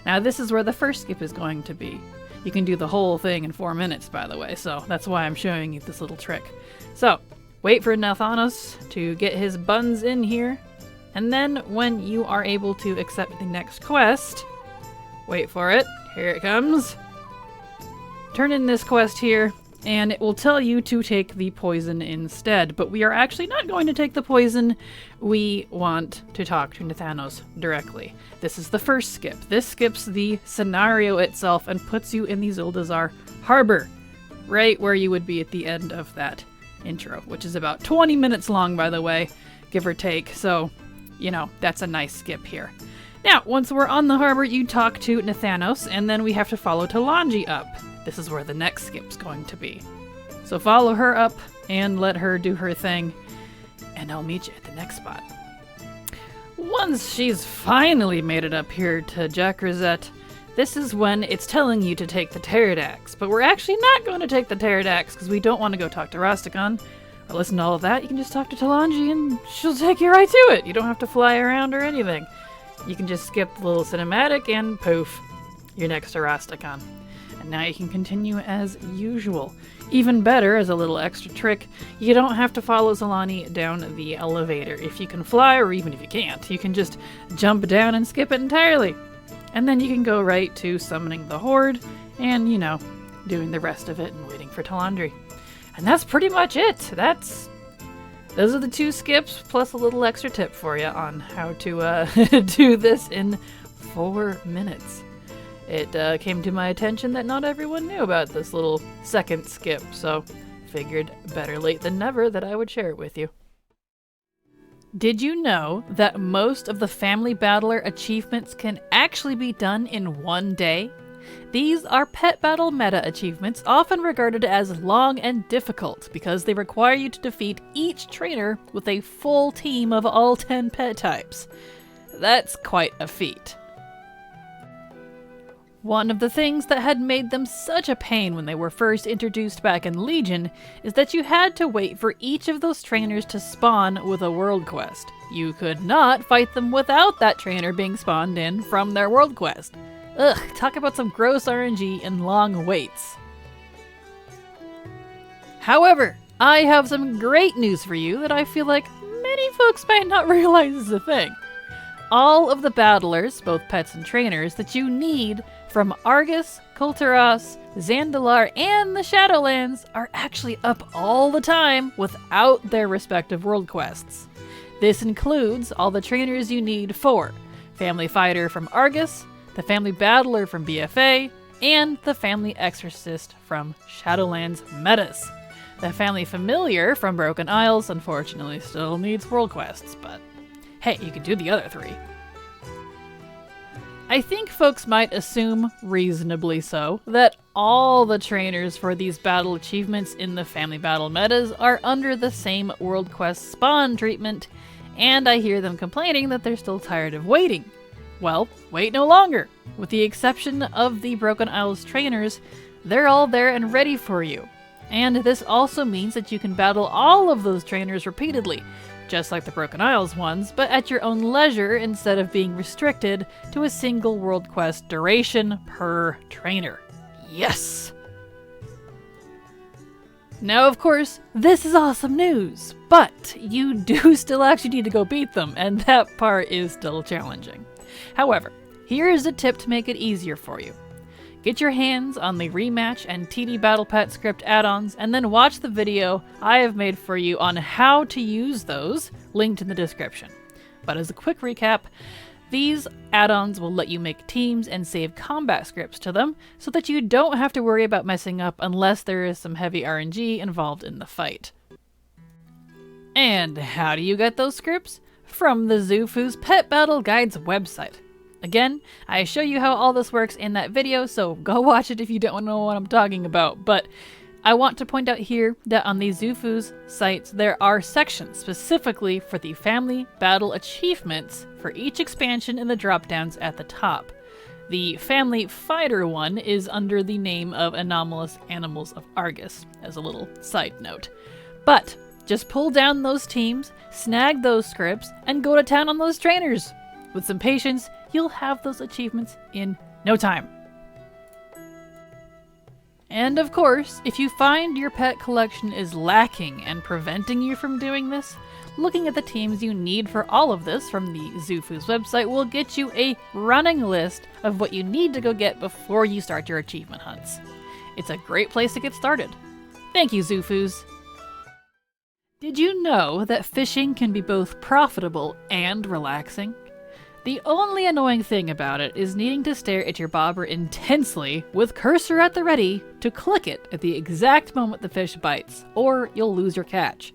A: Now this is where the first skip is going to be. You can do the whole thing in 4 minutes, by the way, so that's why I'm showing you this little trick. So, wait for Nathanos to get his buns in here, and then when you are able to accept the next quest, wait for it, here it comes. Turn in this quest here, and it will tell you to take the poison instead. But we are actually not going to take the poison. We want to talk to Nathanos directly. This is the first skip. This skips the scenario itself and puts you in the Zuldazar Harbor, right where you would be at the end of that intro, which is about 20 minutes long, by the way, give or take. So, you know, that's a nice skip here. Now, once we're on the harbor, you talk to Nathanos, and then we have to follow Talanji up. This is where the next skip's going to be. So follow her up and let her do her thing, and I'll meet you at the next spot. Once she's finally made it up here to Jakrazet, this is when it's telling you to take the Pterodax. But we're actually not going to take the Pterodax because we don't want to go talk to Rastakhan or listen to all of that. You can just talk to Talanji and she'll take you right to it. You don't have to fly around or anything. You can just skip the little cinematic and poof, you're next to Rastakhan. And now you can continue as usual. Even better, as a little extra trick, you don't have to follow Zalani down the elevator. If you can fly, or even if you can't, you can just jump down and skip it entirely. And then you can go right to summoning the Horde, and, you know, doing the rest of it and waiting for Talandri. And that's pretty much it. Those are the 2 skips, plus a little extra tip for you on how to do this in 4 minutes. It came to my attention that not everyone knew about this little second skip, so figured better late than never that I would share it with you. Did you know that most of the Family Battler achievements can actually be done in 1 day? These are pet battle meta achievements, often regarded as long and difficult because they require you to defeat each trainer with a full team of all 10 pet types. That's quite a feat. One of the things that had made them such a pain when they were first introduced back in Legion is that you had to wait for each of those trainers to spawn with a world quest. You could not fight them without that trainer being spawned in from their world quest. Ugh, talk about some gross RNG and long waits. However, I have some great news for you that I feel like many folks might not realize is a thing. All of the battlers, both pets and trainers, that you need from Argus, Kulturas, Zandalar, and the Shadowlands are actually up all the time without their respective world quests. This includes all the trainers you need for Family Fighter from Argus, the Family Battler from BFA, and the Family Exorcist from Shadowlands metas. The Family Familiar from Broken Isles unfortunately still needs world quests, but hey, you can do the other 3. I think folks might assume, reasonably so, that all the trainers for these battle achievements in the Family Battle metas are under the same world quest spawn treatment, and I hear them complaining that they're still tired of waiting. Well, wait no longer. With the exception of the Broken Isles trainers, they're all there and ready for you. And this also means that you can battle all of those trainers repeatedly, just like the Broken Isles ones, but at your own leisure instead of being restricted to a single world quest duration per trainer. Yes! Now, of course, this is awesome news, but you do still actually need to go beat them, and that part is still challenging. However, here is a tip to make it easier for you. Get your hands on the Rematch and TD Battle Pet script add-ons, and then watch the video I have made for you on how to use those, linked in the description. But as a quick recap, these add-ons will let you make teams and save combat scripts to them, so that you don't have to worry about messing up unless there is some heavy RNG involved in the fight. And how do you get those scripts? From the Xufu's Pet Battle Guides website. Again, I show you how all this works in that video, so go watch it if you don't know what I'm talking about. But I want to point out here that on the Xufu's sites, there are sections specifically for the Family Battle achievements for each expansion in the drop-downs at the top. The Family Fighter one is under the name of Anomalous Animals of Argus, as a little side note. But just pull down those teams, snag those scripts, and go to town on those trainers. With some patience, you'll have those achievements in no time. And of course, if you find your pet collection is lacking and preventing you from doing this, looking at the teams you need for all of this from the Xufu's website will get you a running list of what you need to go get before you start your achievement hunts. It's a great place to get started. Thank you, Xufu's. Did you know that fishing can be both profitable and relaxing? The only annoying thing about it is needing to stare at your bobber intensely with cursor at the ready to click it at the exact moment the fish bites, or you'll lose your catch.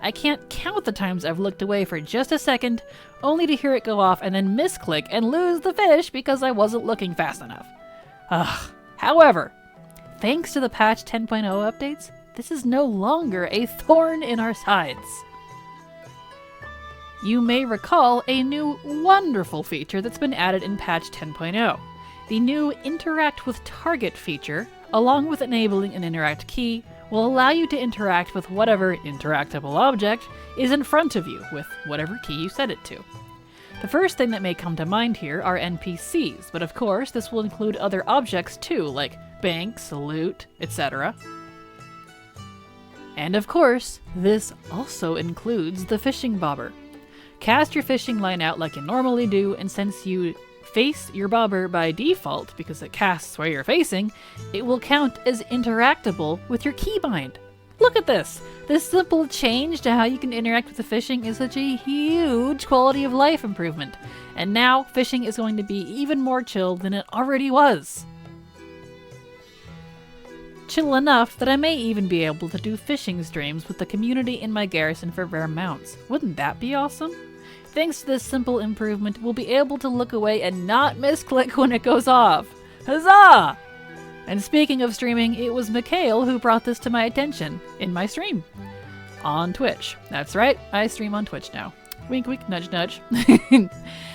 A: I can't count the times I've looked away for just a second, only to hear it go off and then misclick and lose the fish because I wasn't looking fast enough. However, thanks to the patch 10.0 updates, this is no longer a thorn in our sides. You may recall a new wonderful feature that's been added in patch 10.0. The new Interact with Target feature, along with enabling an Interact key, will allow you to interact with whatever interactable object is in front of you with whatever key you set it to. The first thing that may come to mind here are NPCs, but of course this will include other objects too, like banks, loot, etc. And of course, this also includes the fishing bobber. Cast your fishing line out like you normally do, and since you face your bobber by default because it casts where you're facing, it will count as interactable with your keybind. Look at this! This simple change to how you can interact with the fishing is such a huge quality of life improvement, and now fishing is going to be even more chill than it already was. Chill enough that I may even be able to do fishing streams with the community in my garrison for rare mounts. Wouldn't that be awesome? Thanks to this simple improvement, we'll be able to look away and not misclick when it goes off. Huzzah! And speaking of streaming, it was Mikhail who brought this to my attention in my stream. On Twitch. That's right, I stream on Twitch now. Wink wink, nudge nudge.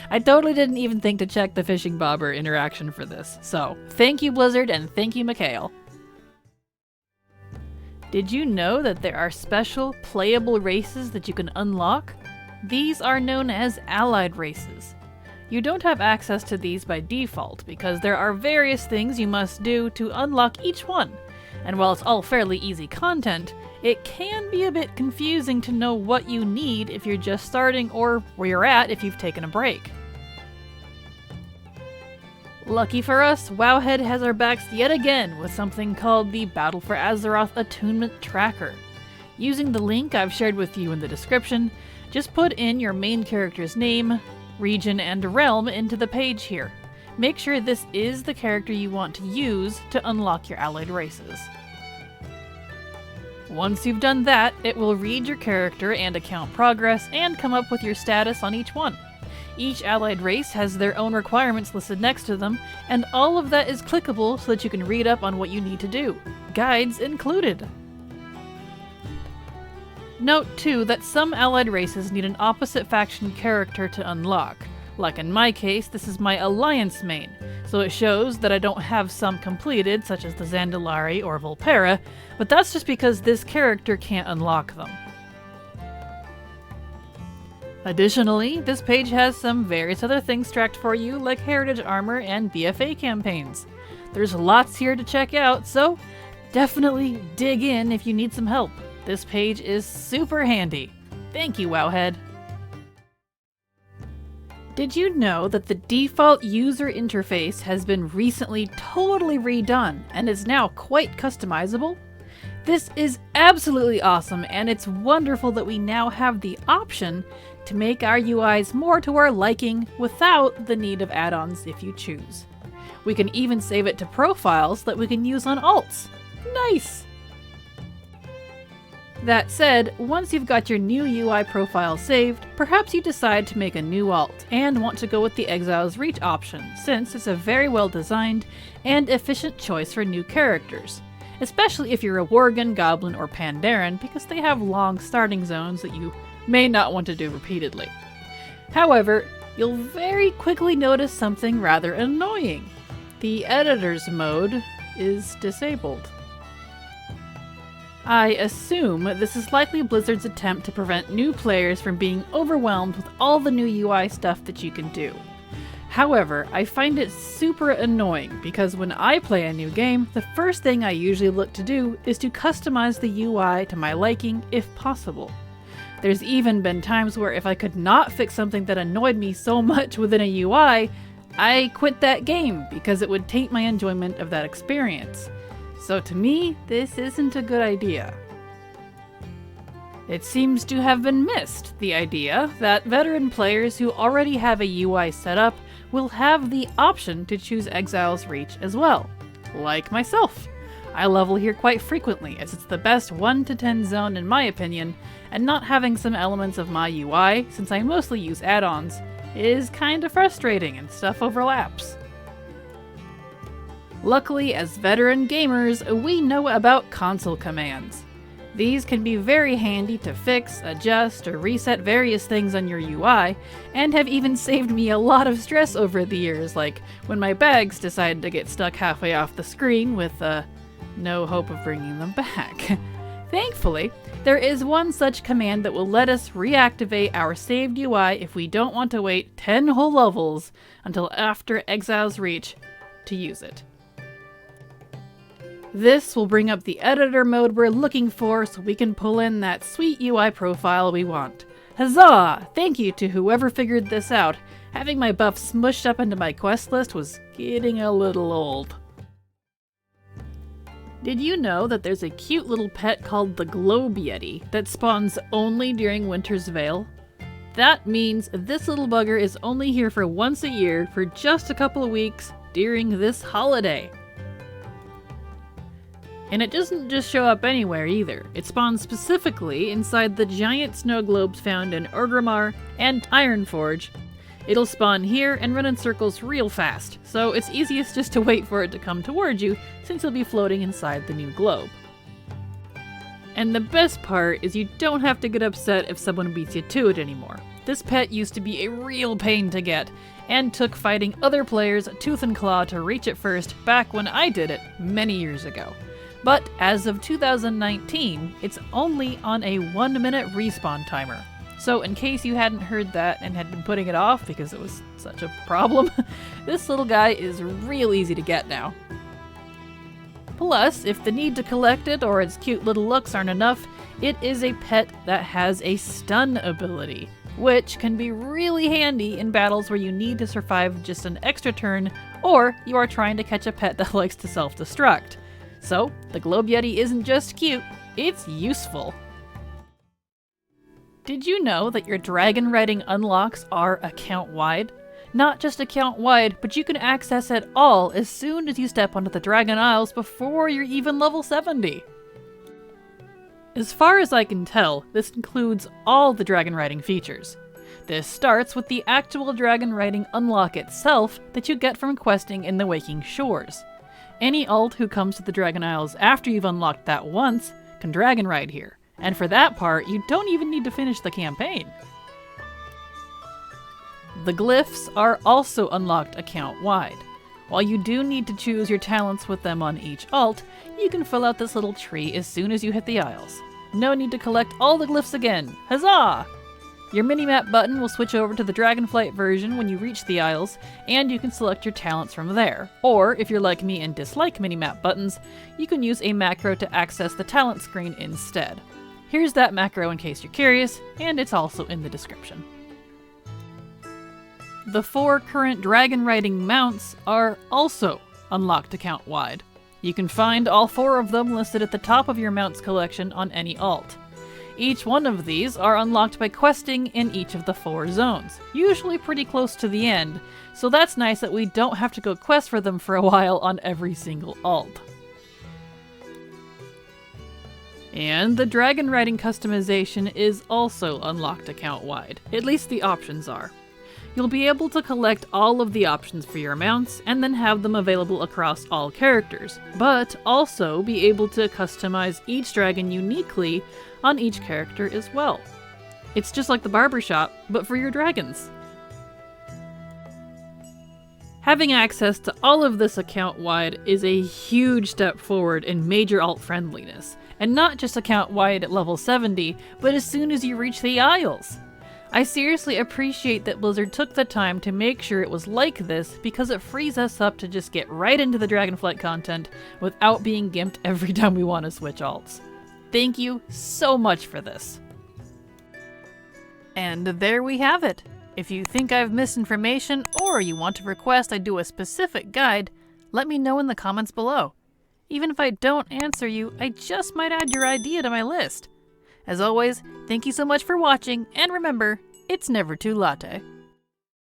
A: I totally didn't even think to check the fishing bobber interaction for this. So, thank you Blizzard and thank you Mikhail. Did you know that there are special playable races that you can unlock? These are known as allied races. You don't have access to these by default because there are various things you must do to unlock each one. And while it's all fairly easy content, it can be a bit confusing to know what you need if you're just starting or where you're at if you've taken a break. Lucky for us, Wowhead has our backs yet again with something called the Battle for Azeroth Attunement Tracker. Using the link I've shared with you in the description, just put in your main character's name, region, and realm into the page here. Make sure this is the character you want to use to unlock your allied races. Once you've done that, it will read your character and account progress and come up with your status on each one. Each allied race has their own requirements listed next to them, and all of that is clickable so that you can read up on what you need to do. Guides included. Note too that some allied races need an opposite faction character to unlock. Like in my case, this is my Alliance main, so it shows that I don't have some completed, such as the Zandalari or Volpera, but that's just because this character can't unlock them. Additionally, this page has some various other things tracked for you, like Heritage Armor and BFA campaigns. There's lots here to check out, so definitely dig in if you need some help. This page is super handy. Thank you, Wowhead. Did you know that the default user interface has been recently totally redone and is now quite customizable? This is absolutely awesome, and it's wonderful that we now have the option to make our UIs more to our liking without the need of add-ons if you choose. We can even save it to profiles that we can use on alts. Nice! That said, once you've got your new UI profile saved, perhaps you decide to make a new alt and want to go with the Exile's Reach option, since it's a very well designed and efficient choice for new characters, especially if you're a Worgen, Goblin, or Pandaren, because they have long starting zones that you may not want to do repeatedly. However, you'll very quickly notice something rather annoying. The editor's mode is disabled. I assume this is likely Blizzard's attempt to prevent new players from being overwhelmed with all the new UI stuff that you can do. However, I find it super annoying because when I play a new game, the first thing I usually look to do is to customize the UI to my liking if possible. There's even been times where if I could not fix something that annoyed me so much within a UI, I quit that game because it would taint my enjoyment of that experience. So to me, this isn't a good idea. It seems to have been missed, the idea that veteran players who already have a UI set up will have the option to choose Exile's Reach as well. Like myself. I level here quite frequently, as it's the best 1 to 10 zone in my opinion, and not having some elements of my UI, since I mostly use add-ons, is kinda frustrating and stuff overlaps. Luckily, as veteran gamers, we know about console commands. These can be very handy to fix, adjust, or reset various things on your UI, and have even saved me a lot of stress over the years, like when my bags decided to get stuck halfway off the screen with no hope of bringing them back. Thankfully, there is one such command that will let us reactivate our saved UI if we don't want to wait 10 whole levels until after Exile's Reach to use it. This will bring up the editor mode we're looking for so we can pull in that sweet UI profile we want. Huzzah! Thank you to whoever figured this out. Having my buff smushed up into my quest list was getting a little old. Did you know that there's a cute little pet called the Globe Yeti that spawns only during Winter's Veil? That means this little bugger is only here for once a year for just a couple of weeks during this holiday. And it doesn't just show up anywhere either. It spawns specifically inside the giant snow globes found in Orgrimmar and Ironforge, It'll spawn here and run in circles real fast, so it's easiest just to wait for it to come towards you since you'll be floating inside the new globe. And the best part is you don't have to get upset if someone beats you to it anymore. This pet used to be a real pain to get, and took fighting other players tooth and claw to reach it first back when I did it many years ago. But as of 2019, it's only on a 1-minute respawn timer. So in case you hadn't heard that and had been putting it off because it was such a problem, this little guy is real easy to get now. Plus, if the need to collect it or its cute little looks aren't enough, it is a pet that has a stun ability, which can be really handy in battles where you need to survive just an extra turn, or you are trying to catch a pet that likes to self-destruct. So, the Globe Yeti isn't just cute, it's useful. Did you know that your Dragonriding unlocks are account-wide? Not just account-wide, but you can access it all as soon as you step onto the Dragon Isles before you're even level 70. As far as I can tell, this includes all the Dragonriding features. This starts with the actual Dragonriding unlock itself that you get from questing in the Waking Shores. Any alt who comes to the Dragon Isles after you've unlocked that once can Dragonride here, and for that part, you don't even need to finish the campaign. The glyphs are also unlocked account-wide. While you do need to choose your talents with them on each alt, you can fill out this little tree as soon as you hit the Isles. No need to collect all the glyphs again. Huzzah! Your minimap button will switch over to the Dragonflight version when you reach the Isles, and you can select your talents from there. Or, if you're like me and dislike minimap buttons, you can use a macro to access the talent screen instead. Here's that macro in case you're curious, and it's also in the description. The 4 current Dragonriding mounts are also unlocked account-wide. You can find all 4 of them listed at the top of your mounts collection on any alt. Each one of these are unlocked by questing in each of the 4 zones, usually pretty close to the end, so that's nice that we don't have to go quest for them for a while on every single alt. And the Dragonriding customization is also unlocked account-wide, at least the options are. You'll be able to collect all of the options for your mounts and then have them available across all characters, but also be able to customize each dragon uniquely on each character as well. It's just like the barbershop, but for your dragons. Having access to all of this account-wide is a huge step forward in major alt friendliness, and not just account-wide at level 70, but as soon as you reach the Isles. I seriously appreciate that Blizzard took the time to make sure it was like this because it frees us up to just get right into the Dragonflight content without being gimped every time we want to switch alts. Thank you so much for this. And there we have it. If you think I've missed information or you want to request I do a specific guide, let me know in the comments below. Even if I don't answer you, I just might add your idea to my list. As always, thank you so much for watching, and remember, it's never too latte.